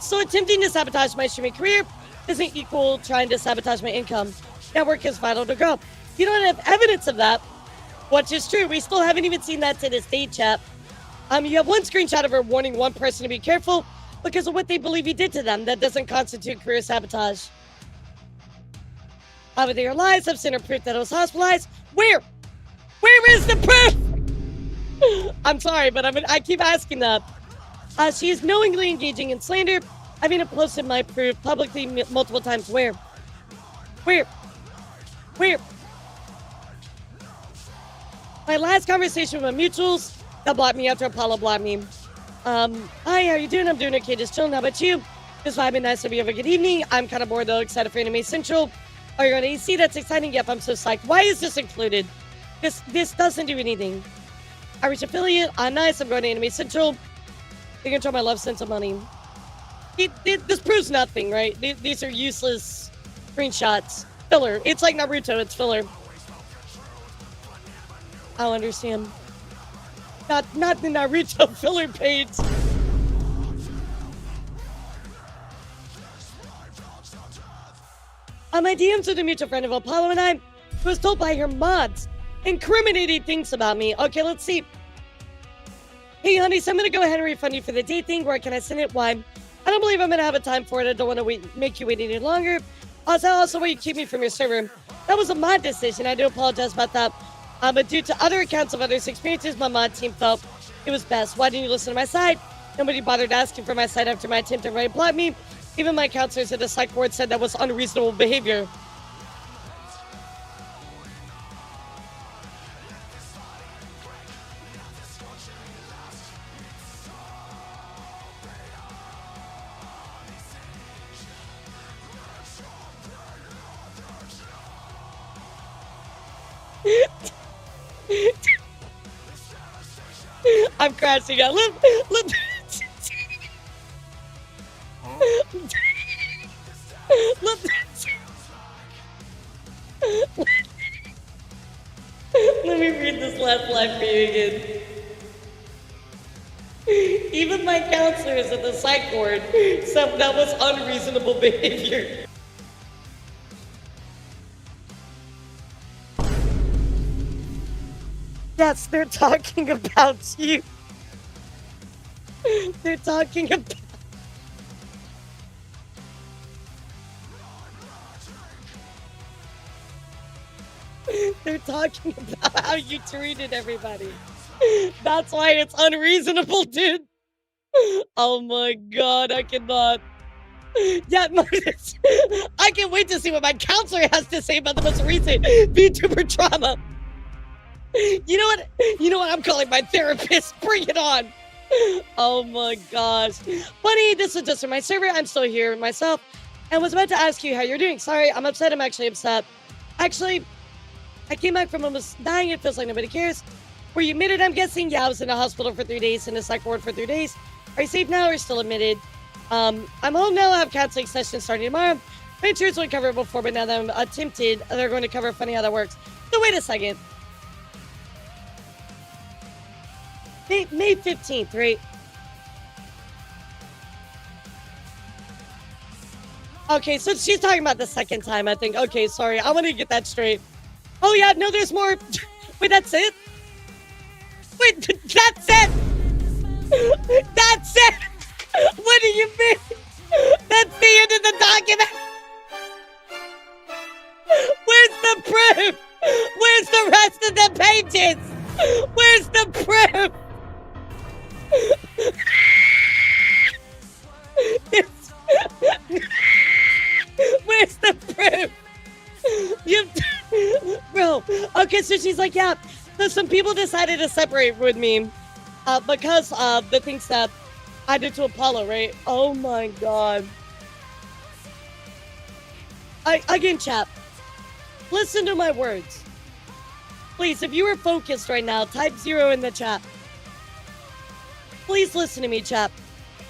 So attempting to sabotage my streaming career isn't equal trying to sabotage my income. Network is vital to grow. You don't have evidence of that, which is true. We still haven't even seen that to this day, chat. You have one screenshot of her warning one person to be careful because of what they believe he did to them. That doesn't constitute career sabotage. But they are lies. I've seen her proof that I was hospitalized. Where? Where is the proof? I'm sorry, but I keep asking that. She is knowingly engaging in slander. I've even posted my proof publicly multiple times. Where? My last conversation with my mutuals, that blocked me after Apollo blocked me. Hi, how are you doing? I'm doing okay, just chilling. How about you? Just vibing, nice to be. Have a good evening. I'm kind of bored though, excited for Anime Central. Are you going to AC? That's exciting. Yep, I'm so psyched. Why is this included? This doesn't do anything. I reach affiliate. Nice. I'm going to Anime Central. You can try my love sense of money. This proves nothing, right? These are useless screenshots. filler. It's like Naruto, it's filler. I don't understand. Not the Naruto filler page. On my DMs with a mutual friend of Apollo and I, who was told by her mods incriminating things about me. Okay, let's see. Hey, honey, so I'm going to go ahead and refund you for the date thing. Where can I send it? Why? I don't believe I'm going to have a time for it. I don't want to make you wait any longer. Also, will you keep me from your server? That was a mod decision. I do apologize about that. But due to other accounts of others' experiences, my mod team felt it was best. Why didn't you listen to my side? Nobody bothered asking for my side after my attempt to right block me. Even my counselors at the psych ward said that was unreasonable behavior. I'm crashing out. Look. Let me read this last line for you again. Even my counselors at the psych ward said that was unreasonable behavior. Yes, they're talking about you. They're talking about... They're talking about how you treated everybody. That's why it's unreasonable, dude. Oh my god, I cannot. Yeah, I can't wait to see what my counselor has to say about the most recent VTuber trauma. You know what? I'm calling my therapist. Bring it on. Oh my gosh. Bunny, this is just for my server. I'm still here myself and was about to ask you how you're doing. Sorry, I'm upset. I'm actually upset. Actually, I came back from almost dying. It feels like nobody cares. Were you admitted, I'm guessing? Yeah, I was in a hospital for 3 days, in a psych ward for 3 days. Are you safe now or still admitted? I'm home now. I have counseling sessions starting tomorrow. My insurance won't cover it before, but now that I'm attempted, they're going to cover. Funny how that works. So wait a second. May 15th, right? Okay, so she's talking about the second time, I think. Okay, sorry. I want to get that straight. Oh, yeah, no, there's more. Wait, that's it? Wait, that's it? That's it? What do you mean? That's the end of the document? Where's the proof? Where's the rest of the pages? Where's the proof? Where's the proof? Bro, okay, so she's like, yeah, so some people decided to separate with me because of the things that I did to Apollo, right? Oh my god. Again, chap, listen to my words. Please, if you are focused right now, type 0 in the chat. Please listen to me, chap.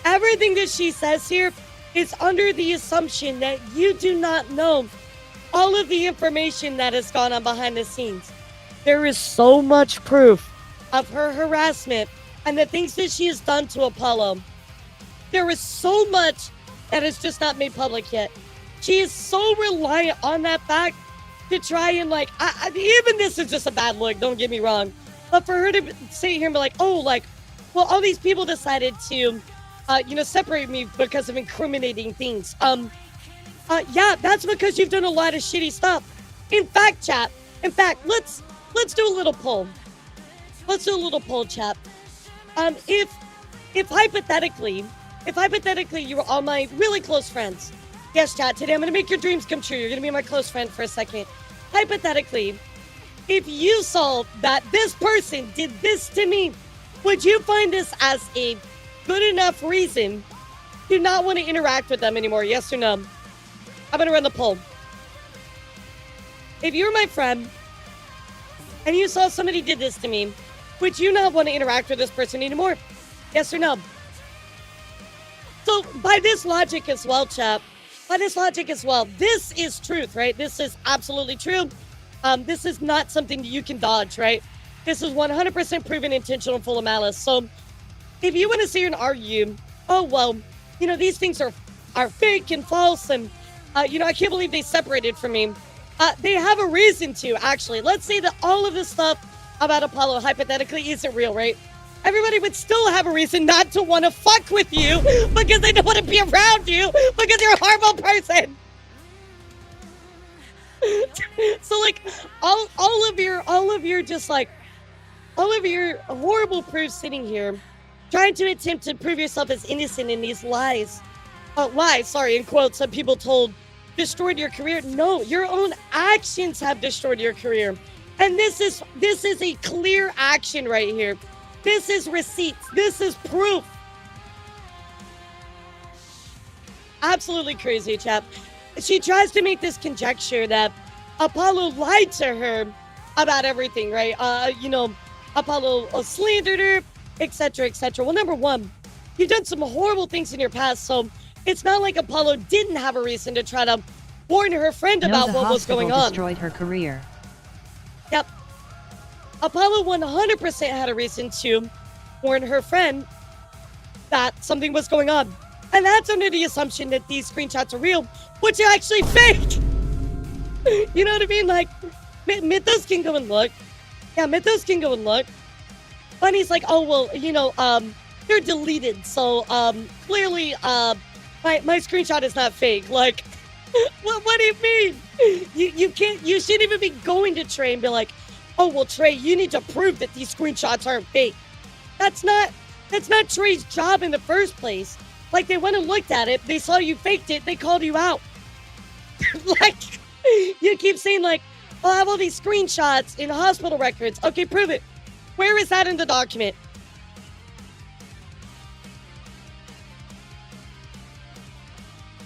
Everything that she says here is under the assumption that you do not know all of the information that has gone on behind the scenes. There is so much proof of her harassment and the things that she has done to Apollo. There is so much that is just not made public yet. She is so reliant on that fact to try and even this is just a bad look, don't get me wrong. But for her to sit here and be like, oh, well, all these people decided to, separate me because of incriminating things. Yeah, that's because you've done a lot of shitty stuff. In fact, chat, let's do a little poll. Let's do a little poll, chat. If hypothetically you were all my really close friends. Yes, chat, today I'm going to make your dreams come true. You're going to be my close friend for a second. Hypothetically, if you saw that this person did this to me, would you find this as a good enough reason to not want to interact with them anymore? Yes or no? I'm going to run the poll. If you're my friend and you saw somebody did this to me, would you not want to interact with this person anymore? Yes or no? So by this logic as well, chap, But it's logic as well. This is truth, right? This is absolutely true. This is not something that you can dodge, right? This is 100% proven intentional and full of malice. So if you want to sit here and argue, oh, well, you know, these things are fake and false and, you know, I can't believe they separated from me. They have a reason to, actually. Let's say that all of this stuff about Apollo hypothetically isn't real, right? Everybody would still have a reason not to want to fuck with you because they don't want to be around you because you're a horrible person. So like all of your horrible proofs sitting here trying to attempt to prove yourself as innocent in these lies, in quotes, some people told destroyed your career. No, your own actions have destroyed your career. And this is a clear action right here. This is receipts. This is proof. Absolutely crazy, chap. She tries to make this conjecture that Apollo lied to her about everything, right? You know, Apollo slandered her, etc., etc. Well, number one, you've done some horrible things in your past, so it's not like Apollo didn't have a reason to try to warn her friend about what was going on. Destroyed her career. Yep. Apollo 100% had a reason to warn her friend that something was going on. And that's under the assumption that these screenshots are real, which are actually fake. You know what I mean? Like, Mythos can go and look. Yeah, Mythos can go and look. Bunny's like, oh, well, you know, they're deleted. So, clearly, my screenshot is not fake. Like, what do you mean? You can't, you shouldn't even be going to Trey and be like, oh, well, Trey, you need to prove that these screenshots aren't fake. That's not Trey's job in the first place. Like, they went and looked at it. They saw you faked it. They called you out. Like, you keep saying, like, oh, I have all these screenshots in hospital records. Okay, prove it. Where is that in the document?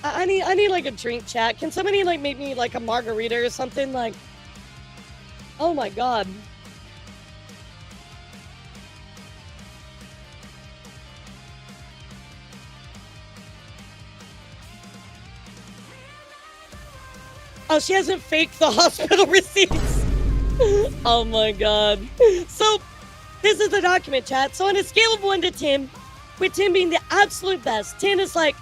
I need like a drink, chat. Can somebody like make me like a margarita or something? Like, oh my god. Oh, she hasn't faked the hospital receipts. Oh my god. So, this is the document, chat. So on a scale of 1 to 10, with 10 being the absolute best, 10 is like,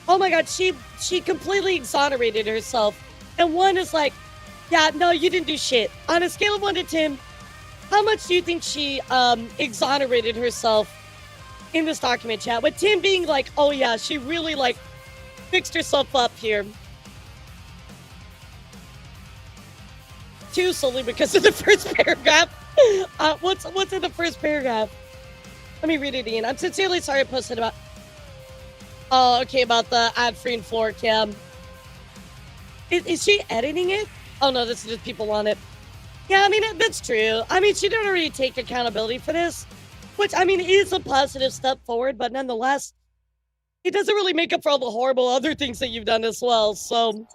oh my god, she completely exonerated herself. And 1 is like, yeah, no, you didn't do shit. On a scale of 1 to 10, how much do you think she exonerated herself in this document, chat? With 10 being like, oh yeah, she really like fixed herself up here. 2 solely because of the first paragraph. What's in the first paragraph? Let me read it again. I'm sincerely sorry I posted about... Oh, okay, about the ad-free and floor cam. Is she editing it? Oh no, this is just people on it. Yeah, I mean, that's true. I mean, she didn't really take accountability for this, which, I mean, is a positive step forward, but nonetheless, it doesn't really make up for all the horrible other things that you've done as well, so...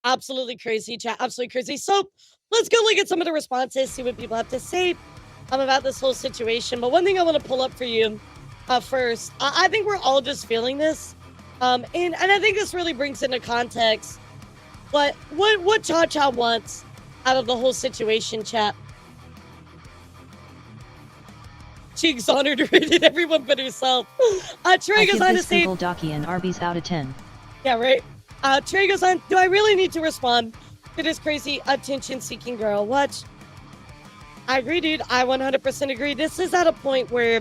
Absolutely crazy, chat. Absolutely crazy. So, let's go look at some of the responses, see what people have to say about this whole situation. But one thing I want to pull up for you first, I think we're all just feeling this. And I think this really brings into context what Cha-Cha wants out of the whole situation, chat. She exonerated everyone but herself. Trey goes on to say... Docky and Arby's out of 10. Yeah, right. Trey goes on, do I really need to respond to this crazy attention-seeking girl? What? I agree, dude. I 100% agree. This is at a point where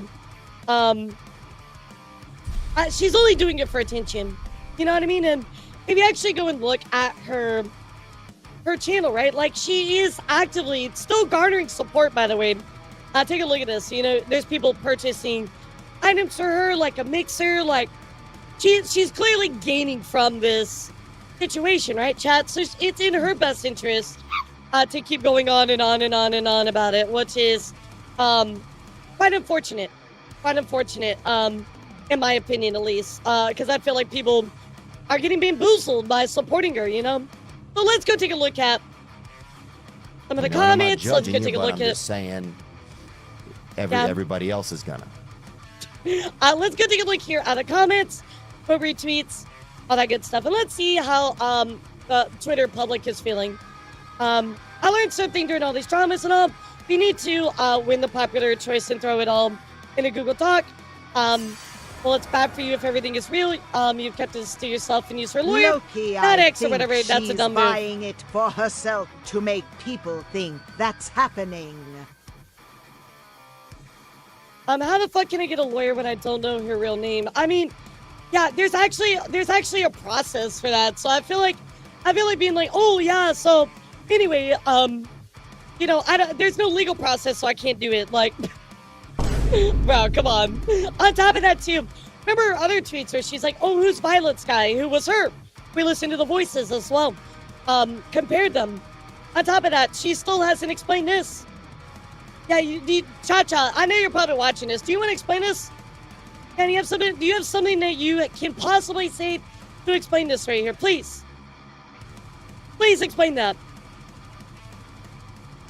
she's only doing it for attention. You know what I mean? And if you actually go and look at her channel, right? Like, she is actively still garnering support, by the way. Take a look at this. You know, there's people purchasing items for her, like a mixer, like... She's clearly gaining from this situation, right, chat? So it's in her best interest to keep going on and on and on and on about it, which is quite unfortunate. Quite unfortunate, in my opinion, at least. Because I feel like people are getting bamboozled by supporting her, you know? So let's go take a look at some of the comments. Let's go take a look at... I'm just saying everybody else is gonna. Let's go take a look here at the comments. For retweets, all that good stuff. And let's see how the Twitter public is feeling. I learned something during all these dramas and all. We need to win the popular choice and throw it all in a Google Doc. Well, it's bad for you if everything is real. You've kept this to yourself and use for a lawyer. Loki, not I X or whatever. think That's a she's dumb move. buying it for herself to make people think that's happening. How the fuck can I get a lawyer when I don't know her real name? I mean, yeah, there's actually a process for that. So I feel like being like, oh yeah, so anyway, you know, there's no legal process, so I can't do it. Like, bro, come on. On top of that too, remember her other tweets where she's like, oh, who's Violet's guy? Who was her? We listened to the voices as well. Compared them. On top of that, she still hasn't explained this. Yeah, Cha-Cha, I know you're probably watching this. Do you want to explain this? And do you have something that you can possibly say to explain this right here? Please. Please explain that.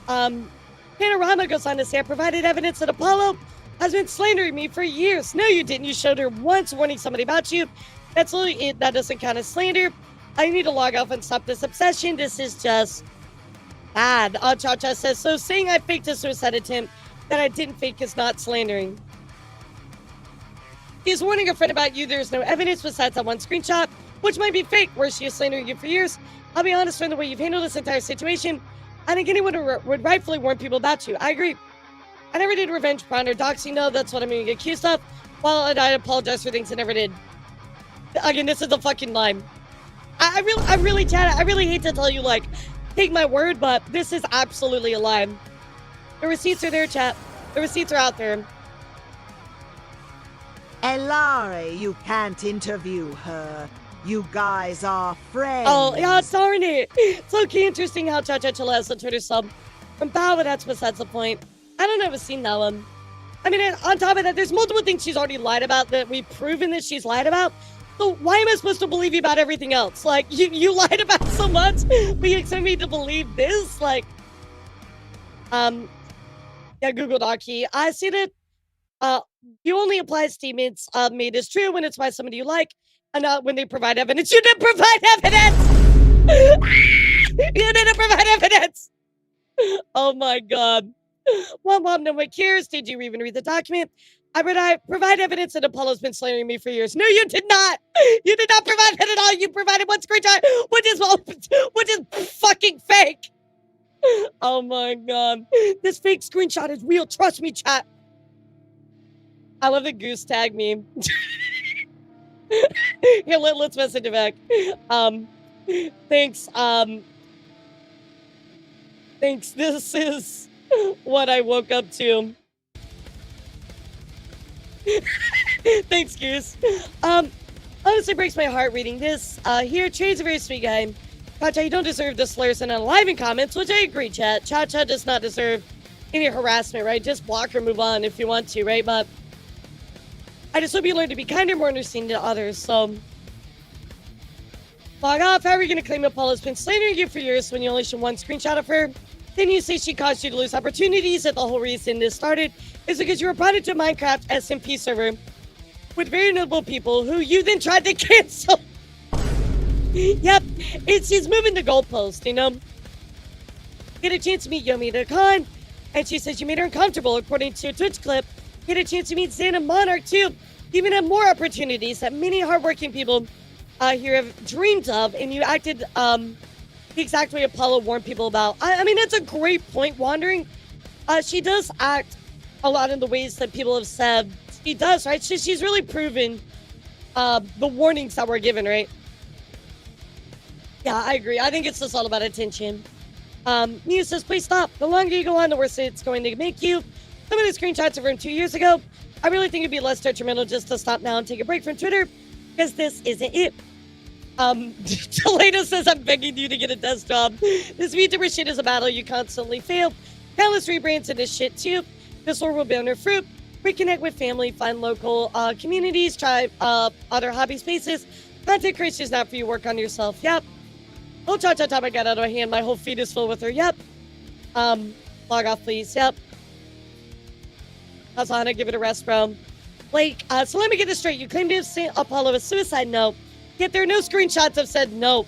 Panorama goes on to say, I provided evidence that Apollo has been slandering me for years. No, you didn't. You showed her once warning somebody about you. That's literally it. That doesn't count as slander. I need to log off and stop this obsession. This is just bad. Cha-Cha says, so saying I faked a suicide attempt that I didn't fake is not slandering. He's warning a friend about you. There's no evidence besides that one screenshot, which might be fake, where she is slandering you for years. I'll be honest, from the way you've handled this entire situation, I think anyone would rightfully warn people about you. I agree. I never did revenge porn or doxing. No, that's what I'm being accused of. Well, and I apologize for things I never did. Again, this is a fucking lie. I really, Chad, I really hate to tell you, like, take my word, but this is absolutely a lie. The receipts are there, chat. The receipts are out there. Elara, you can't interview her. You guys are friends. Oh, yeah, darn it. It's okay, interesting how Chachachilla has a Twitter sub from Bao, but that's besides the point. I don't ever seen that one. I mean, on top of that, there's multiple things she's already lied about that we've proven that she's lied about. So why am I supposed to believe you about everything else? Like, you lied about so much, but you expect me to believe this? Like, yeah, Google Docky. I see that, you only apply statements made as true when it's by somebody you like, and not when they provide evidence. You didn't provide evidence! You didn't provide evidence! Oh my god. Well, Mom, no one cares. Did you even read the document? I provide evidence that Apollo's been slandering me for years. No, you did not. You did not provide that at all. You provided one screenshot, which is fucking fake. Oh my god. This fake screenshot is real. Trust me, chat. I love the goose tag meme. Here, let's message it back. Thanks. Thanks. This is what I woke up to. Thanks, Goose. Honestly breaks my heart reading this. Here, Trade's a very sweet guy. Cha-Cha, you don't deserve the slurs and unaliving comments, which I agree, chat. Cha-Cha does not deserve any harassment, right? Just block or move on if you want to, right? But I just hope you learn to be kinder, more understanding to others, so log off. How are you going to claim Apollo's been slandering you for years when you only show one screenshot of her? Then you say she caused you to lose opportunities, that the whole reason this started is because you were brought into a Minecraft SMP server with very notable people who you then tried to cancel. Yep, she's moving the goalpost, you know? Get a chance to meet Yomi the Khan, and she says you made her uncomfortable, according to a Twitch clip. Get a chance to meet Xana Monarch, too. You even have more opportunities that many hardworking people here have dreamed of, and you acted the exact way Apollo warned people about. I mean, that's a great point, Wandering. She does act a lot in the ways that people have said she does, right? She's really proven the warnings that were given, right? Yeah, I agree. I think it's just all about attention. Mew says, please stop. The longer you go on, the worse it's going to make you. Some of the screenshots are from 2 years ago. I really think it'd be less detrimental just to stop now and take a break from Twitter, because this isn't it. Delana says, I'm begging you to get a desk job. This VTuber shit is a battle you constantly fail. Countless rebrands in this shit too. This war will bear no fruit. Reconnect with family, find local communities, try other hobby spaces. Content creation is not for you, work on yourself. Yep. Oh, Cha-Cha time I got out of my hand. My whole feed is full with her. Yep. Log off, please. Yep. Hasana, give it a rest, bro. Blake, so let me get this straight. You claim to have sent Apollo a suicide note Yet there are no screenshots that said no.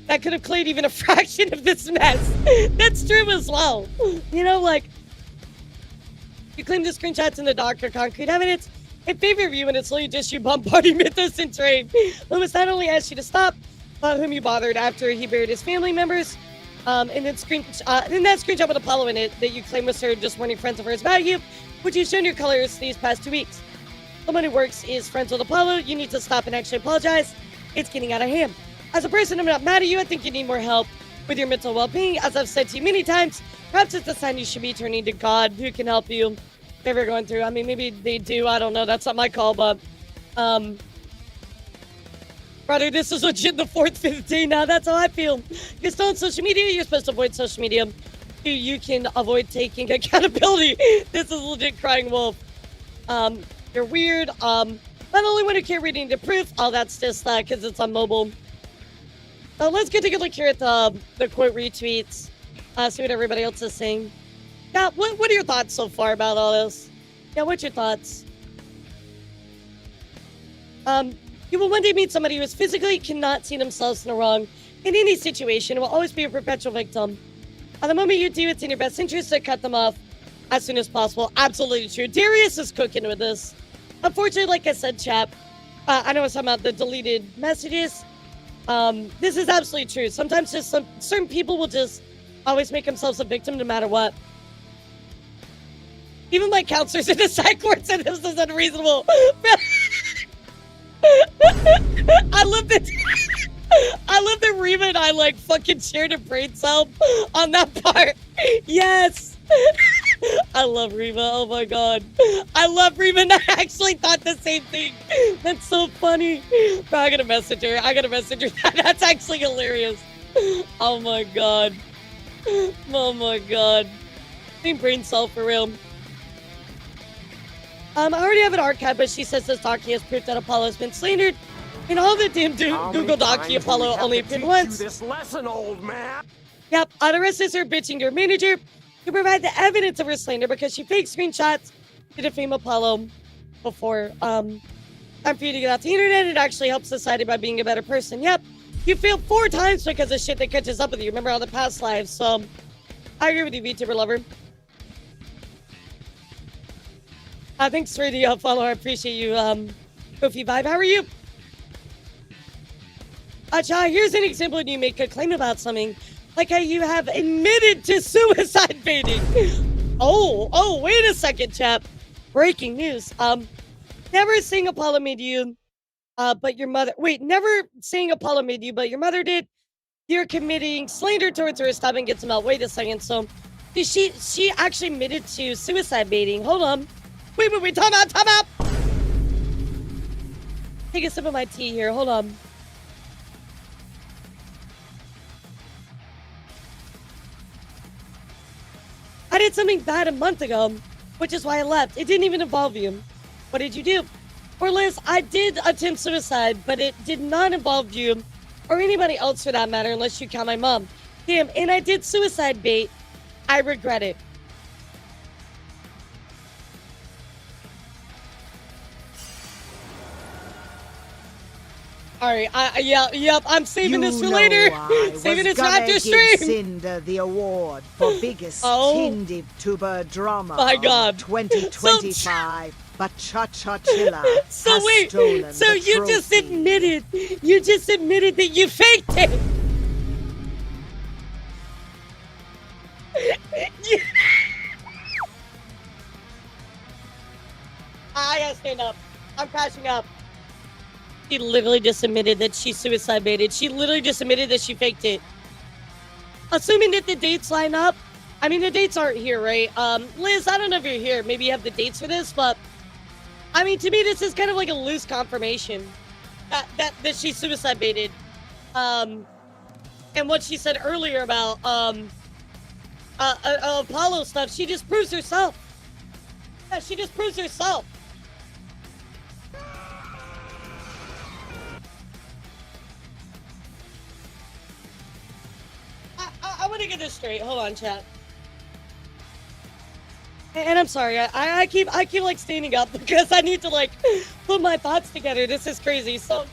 That could have cleared even a fraction of this mess. That's true as well. You know, like, you claim the screenshots in the doc are concrete evidence in favor of you, and it's literally just you bombarding Mythos and Train. Lewis not only asked you to stop, but whom you bothered after he buried his family members. And then that screenshot with Apollo in it that you claim was her just warning friends of hers about you, which you've shown your colors these past 2 weeks. Someone who works is friends with Apollo. You need to stop and actually apologize. It's getting out of hand. As a person, I'm not mad at you. I think you need more help with your mental well-being. As I've said to you many times, perhaps it's a sign you should be turning to God, who can help you if you're going through. I mean, maybe they do. I don't know. That's not my call, but brother, this is legit the 4th, 5th day now. That's how I feel. You're still on social media. You're supposed to avoid social media. You can avoid taking accountability. This is legit crying wolf. You're weird. Not the only one who can't read the proof. Oh, that's just that because it's on mobile. So let's get a good look here at the quote retweets. See what everybody else is saying. Yeah, what are your thoughts so far about all this? Yeah, what's your thoughts? You will one day meet somebody who is physically cannot see themselves in the wrong in any situation and will always be a perpetual victim. At the moment you do, it's in your best interest to cut them off as soon as possible. Absolutely true. Darius is cooking with this. Unfortunately, like I said, chap, I know it's talking about the deleted messages. This is absolutely true. Sometimes just certain people will just always make themselves a victim no matter what. Even my counselors in the psych ward said this is unreasonable. I love that Reba and I like fucking shared a brain cell on that part. Yes. I love Reba. Oh my god. I love Reba and I actually thought the same thing. That's so funny. Bro, I gotta message her. That's actually hilarious. Oh my god. Oh my god. Same brain cell for real. I already have an archive, but she says this Docky has proof that Apollo has been slandered. And all the damn Google Docky Apollo only appeared once. This lesson, old man. Yep, the rest is her bitching to her manager to provide the evidence of her slander because she faked screenshots to defame Apollo before. Time for you to get off the internet. It actually helps society by being a better person. Yep, you failed 4 times because of shit that catches up with you. Remember all the past lives. So I agree with you, VTuber lover. Thanks for the follow. I appreciate you, Kofi Vibe. How are you? Cha, here's an example when you make a claim about something, like how you have admitted to suicide baiting. Oh, wait a second, chap. Breaking news. Never saying Apollo made you, but your mother. Wait, never saying Apollo made you, but your mother did. You're committing slander towards her. Stop and get some help. Wait a second. So, she actually admitted to suicide baiting. Hold on. Wait, time out. Take a sip of my tea here, hold on. I did something bad a month ago, which is why I left. It didn't even involve you. What did you do? Or Liz, I did attempt suicide, but it did not involve you, or anybody else for that matter, unless you count my mom. Damn, and I did suicide bait. I regret it. All right, yep, I'm saving this for later. Saving it for after stream. Cinder the award for biggest vtuber drama my god. 2025, but Chachachilla so has wait, stolen so the you trophy. just admitted that you faked it. I gotta stand up. I'm crashing up. She literally just admitted that she suicide baited. She literally just admitted that she faked it. Assuming that the dates line up. I mean, the dates aren't here, right? Liz, I don't know if you're here. Maybe you have the dates for this, but I mean, to me, this is kind of like a loose confirmation that she suicide baited. And what she said earlier about Apollo stuff, she just proves herself. Yeah, she just proves herself. I want to get this straight. Hold on, chat. And I'm sorry. I keep like standing up because I need to like put my thoughts together. This is crazy. So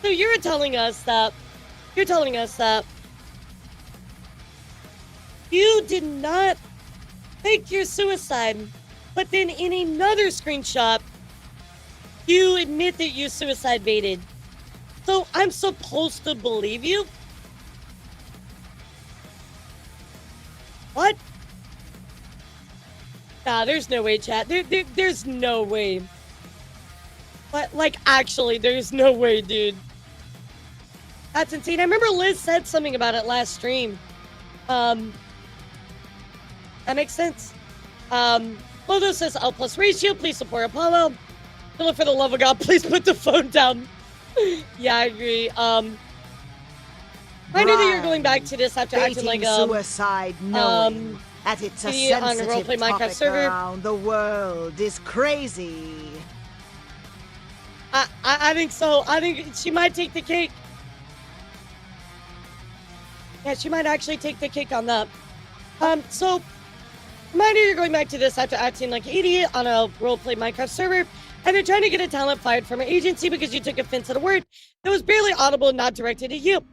So you're telling us that you did not fake your suicide, but then in another screenshot, you admit that you suicide baited. So I'm supposed to believe you? What? Nah, there's no way, chat. There's no way. But, like, actually, there's no way, dude. That's insane. I remember Liz said something about it last stream. That makes sense. Lodo says L plus ratio. Please support Apollo. Philip, for the love of God, please put the phone down. Yeah, I agree. I knew that you're going back to this after acting like a suicide, knowing that it's a sensitive on a roleplay Minecraft topic server. around the world is crazy. I think so. I think she might take the cake. Yeah, she might actually take the cake on that. So, mind you, you're going back to this after acting like an idiot on a roleplay Minecraft server, and they're trying to get a talent fired from an agency because you took offense at a word that was barely audible and not directed at you.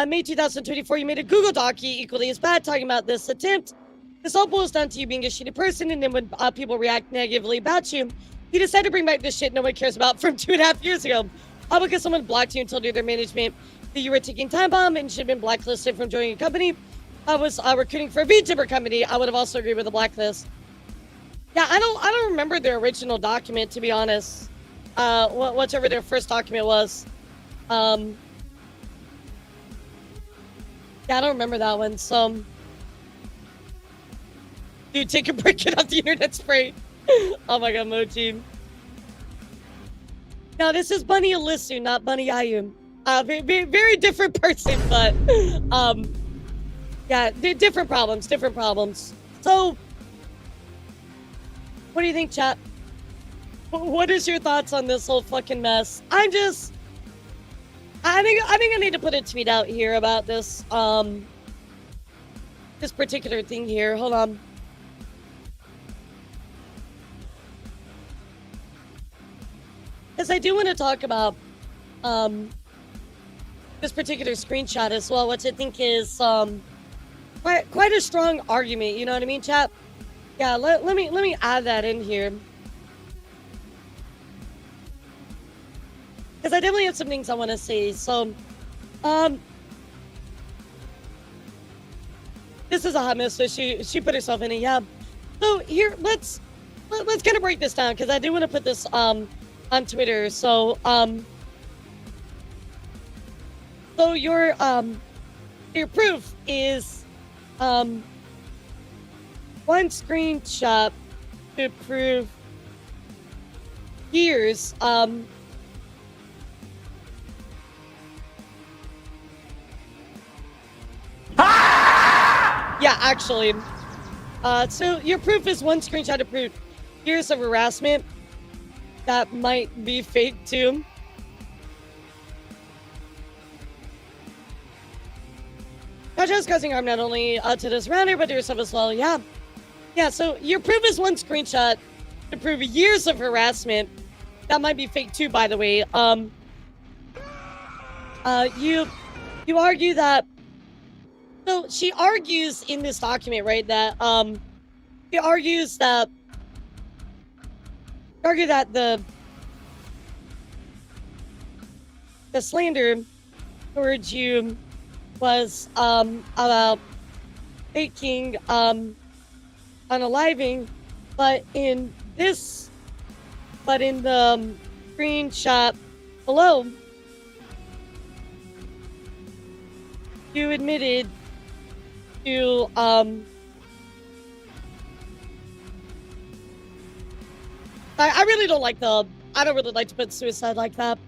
May 2024, you made a Google Docky equally as bad talking about this attempt. This all boils down to you being a shitty person, and then when people react negatively about you, you decide to bring back this shit nobody cares about from 2.5 years ago. All because someone blocked you and told you their management that you were taking time bomb and should have been blacklisted from joining a company. I was recruiting for a VTuber company. I would have also agreed with the blacklist. Yeah, I don't remember their original document, to be honest. Whatever their first document was. Yeah, I don't remember that one. So, dude, take a break, get off the internet spray. Oh my god, Mochi. Now, this is Bunny Alisu, not Bunny Ayum. Very different person, but, yeah, different problems. So, what do you think, chat? What is your thoughts on this whole fucking mess? I think I need to put a tweet out here about this, this particular thing here. Hold on. Because I do want to talk about, this particular screenshot as well, which I think is, quite a strong argument, you know what I mean, chat? Yeah, let me add that in here. Because I definitely have some things I want to say. So, this is a hot mess, so she put herself in it, yeah. So here, let's kind of break this down, because I do want to put this on Twitter. So, so your proof is one screenshot to prove years yeah, actually. So your proof is one screenshot to prove years of harassment that might be fake too. Chachachilla is causing harm not only to this rounder, but to yourself as well. Yeah. Yeah, so your proof is one screenshot to prove years of harassment. That might be fake too, by the way. You argue that. So she argues in this document, right, that she argues that the slander towards you was about faking unaliving, but in the screenshot below, you admitted to I really don't like I don't really like to put suicide like that.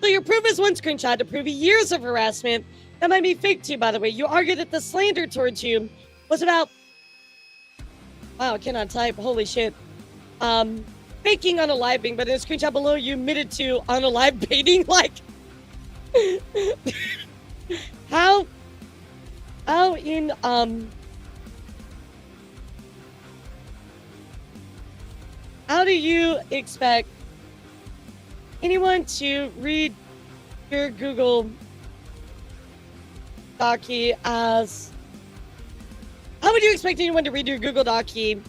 So your proof is one screenshot to prove years of harassment. That might be fake too, by the way. You argue that the slander towards you was about... Wow, I cannot type. Holy shit. Faking unaliving, but in the screenshot below, you admitted to unalive baiting. Like... How in, How do you expect anyone to read your Google Docky as... How would you expect anyone to read your Google Docky? I'm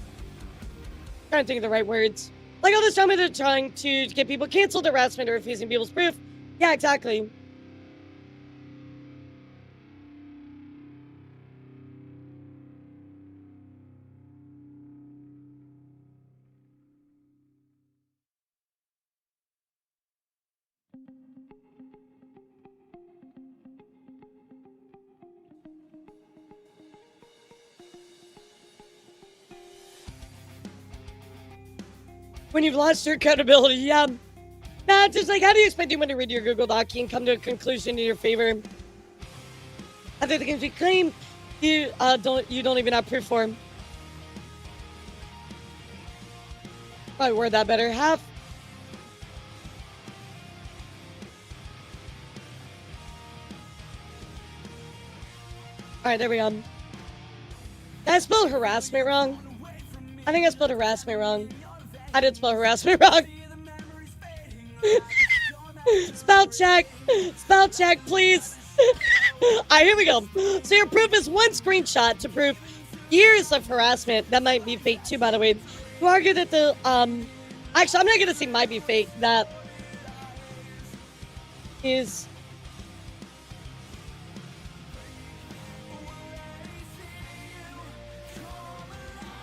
trying to think of the right words. Like all this time they're trying to get people canceled, harassment, or refusing people's proof. Yeah, exactly. When you've lost your credibility, yeah. Nah, just like, how do you expect anyone to read your Google Doc and come to a conclusion in your favor? Other things we claim, you don't even have proof for. Probably word that better. Half. All right, there we go. Did I spelled harassment wrong? I think I spelled harassment wrong. I did spell harassment wrong. Spell check, please. All right, here we go. So your proof is one screenshot to prove years of harassment. That might be fake too, by the way. You argue that the actually, I'm not gonna say might be fake. That is.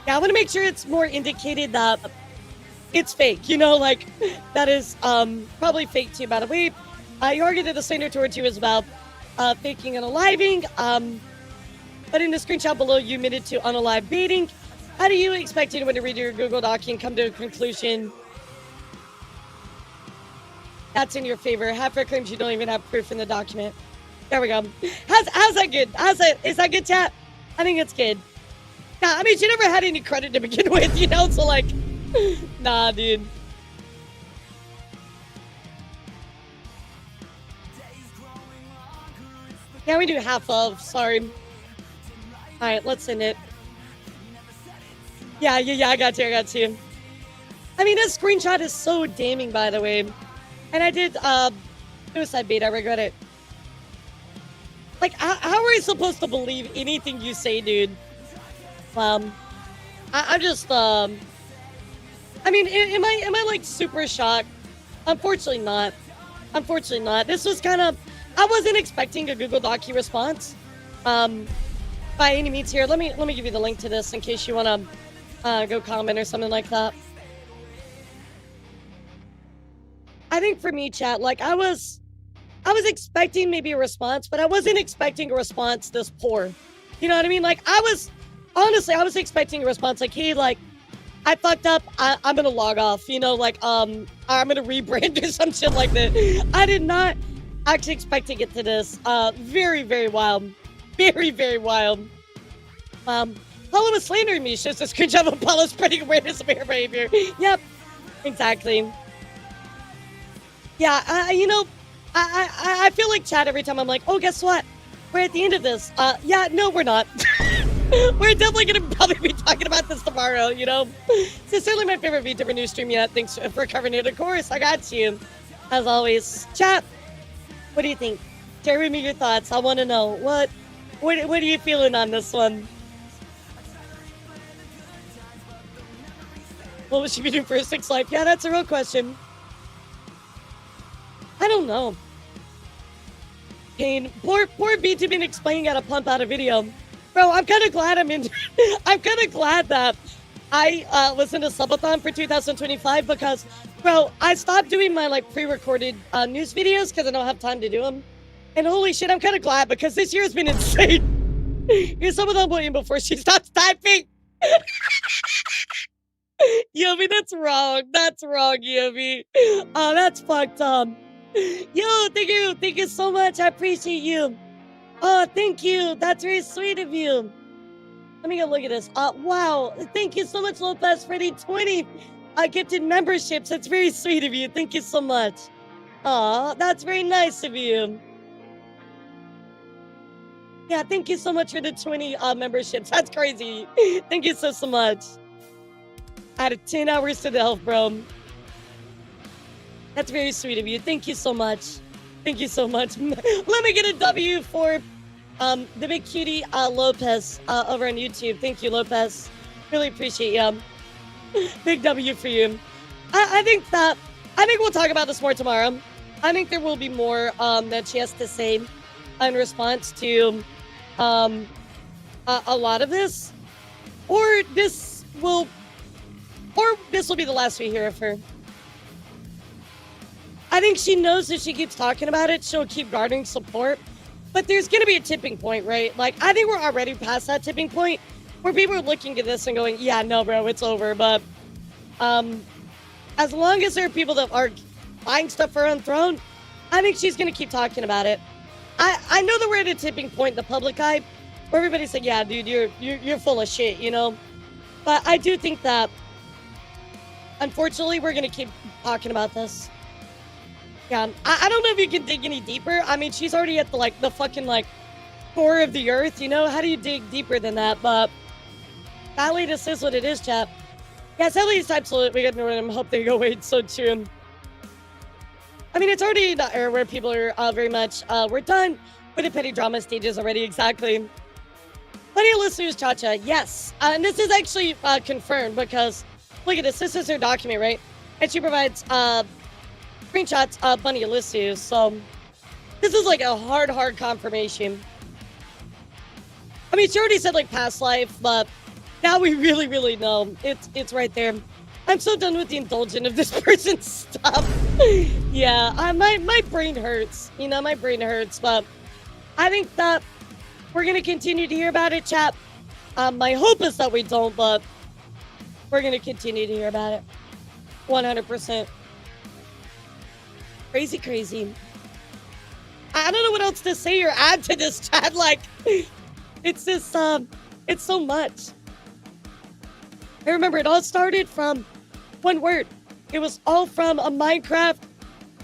Yeah, I want to make sure it's more indicated that it's fake, you know, like that is probably fake too, by the way. You argued that the slander towards you is about faking and aliving, but in the screenshot below, you admitted to unalive baiting. How do you expect anyone to read your Google Doc and come to a conclusion that's in your favor? Half claims you don't even have proof in the document. There we go. How's that good? Is that good, chat? I think it's good. Nah, I mean, she never had any credit to begin with, you know, so like, nah, dude. Yeah, we do half of, sorry. All right, let's send it. Yeah, I got you. I mean, this screenshot is so damning, by the way. And I did, suicide bait, I regret it. Like, how are we supposed to believe anything you say, dude? I'm just, I mean, am I like super shocked? Unfortunately not. This was kind of, I wasn't expecting a Google Docky response, by any means here. Let me give you the link to this in case you want to, go comment or something like that. I think for me, chat, like I was expecting maybe a response, but I wasn't expecting a response this poor. You know what I mean? Like honestly, I was expecting a response like, hey, like, I fucked up. I'm gonna log off. You know, like, I'm gonna rebrand or some shit like that. I did not actually expect to get to this. Very, very wild. Very, very wild. Paula was slandering me. It's just a screenshot of Paula spreading awareness of her behavior. Yep, exactly. Yeah, you know, I feel like chat every time I'm like, oh, guess what? We're at the end of this. Yeah, no, we're not. We're definitely going to probably be talking about this tomorrow, you know? It's certainly my favorite VTuber news stream yet. Thanks for covering it, of course. I got you. As always. Chat, what do you think? Share with me your thoughts. I want to know. What are you feeling on this one? What was she doing for a 6 life? Yeah, that's a real question. I don't know. Pain. Poor VTuber been explaining how to pump out a video. Bro, I'm kind of glad I'm kind of glad that I listened to Subathon for 2025 because, bro, I stopped doing my, like, pre-recorded news videos because I don't have time to do them. And holy shit, I'm kind of glad because this year has been insane. Here's Subathon waiting before she stops typing. Yomi, that's wrong. That's wrong, Yomi. Oh, that's fucked up. Yo, thank you so much. I appreciate you. Oh, thank you. That's very sweet of you. Let me go look at this. Wow. Thank you so much, Lopez Freddy 20. Gifted memberships. That's very sweet of you. Thank you so much. Aw, that's very nice of you. Yeah, thank you so much for the 20 memberships. That's crazy. Thank you so much. out of 10 hours to the health, bro. That's very sweet of you. Thank you so much. Thank you so much. Let me get a W for the big cutie Lopez over on YouTube. Thank you, Lopez. Really appreciate you. Big W for you. I think we'll talk about this more tomorrow. I think there will be more that she has to say in response to a lot of this, or this will be the last we hear of her. I think she knows if she keeps talking about it, she'll keep garnering support. But there's going to be a tipping point, right? Like, I think we're already past that tipping point where people are looking at this and going, yeah, no, bro, it's over. But as long as there are people that are buying stuff for her own throne, I think she's going to keep talking about it. I know that we're at a tipping point in the public eye where everybody's like, yeah, dude, you're full of shit, you know? But I do think that, unfortunately, we're going to keep talking about this. Yeah, I don't know if you can dig any deeper. I mean, she's already at the fucking core of the earth, you know? How do you dig deeper than that? But sadly, this is what it is, chap. Yeah, sadly, it's absolute. We got to know hope they go wait so soon. I mean, it's already the era where people are very much, we're done with the petty drama stages already, exactly. Plenty of listeners, Chacha, yes. And this is actually confirmed because, look at this. This is her document, right? And she provides screenshots of Bunny Elysius, so this is like a hard confirmation. I mean, she already said past life, but now we really know it's right there. I'm so done with the indulgence of this person's stuff. Yeah, my brain hurts. You know, my brain hurts, but I think that we're gonna continue to hear about it, chap. My hope is that we don't, but we're gonna continue to hear about it. 100%. Crazy. I don't know what else to say or add to this chat. It's just, it's so much. I remember it all started from one word. It was all from a Minecraft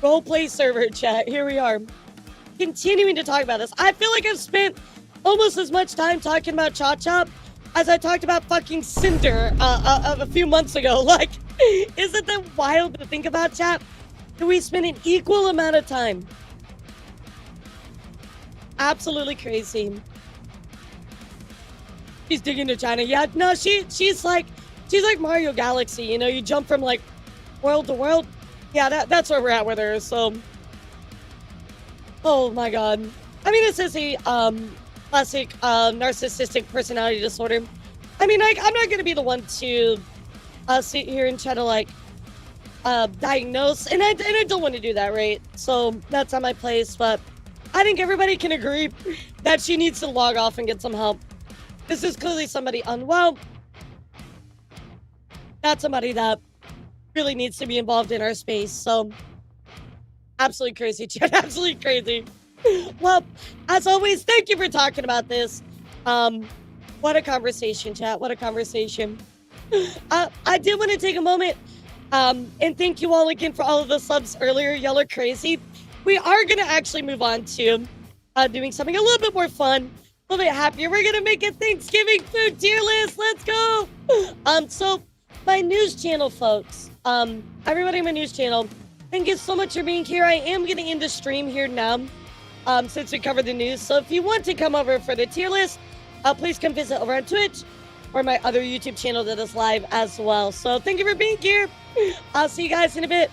roleplay server, chat. Here we are, continuing to talk about this. I feel like I've spent almost as much time talking about Cha-Cha as I talked about fucking Cinder a few months ago. Isn't that wild to think about, chat? Do we spend an equal amount of time? Absolutely crazy. She's digging to China. Yeah, no, she's like Mario Galaxy. You know, you jump from world to world. Yeah, that's where we're at with her. So, oh my god. I mean, this is a classic narcissistic personality disorder. I mean, I'm not gonna be the one to sit here and try to diagnose, and I don't want to do that, right? So that's not my place, but I think everybody can agree that she needs to log off and get some help. This is clearly somebody unwell. That's somebody that really needs to be involved in our space. So absolutely crazy, chat. Absolutely crazy. Well, as always, thank you for talking about this. What a conversation, chat. What a conversation. I did want to take a moment and thank you all again for all of the subs earlier. Y'all are crazy. We are going to actually move on to doing something a little bit more fun, a little bit happier. We're going to make a Thanksgiving food tier list. Let's go. So my news channel, folks, everybody in my news channel, thank you so much for being here. I am getting into stream here now since we covered the news. So if you want to come over for the tier list, please come visit over on Twitch or my other YouTube channel that is live as well. So thank you for being here. I'll see you guys in a bit.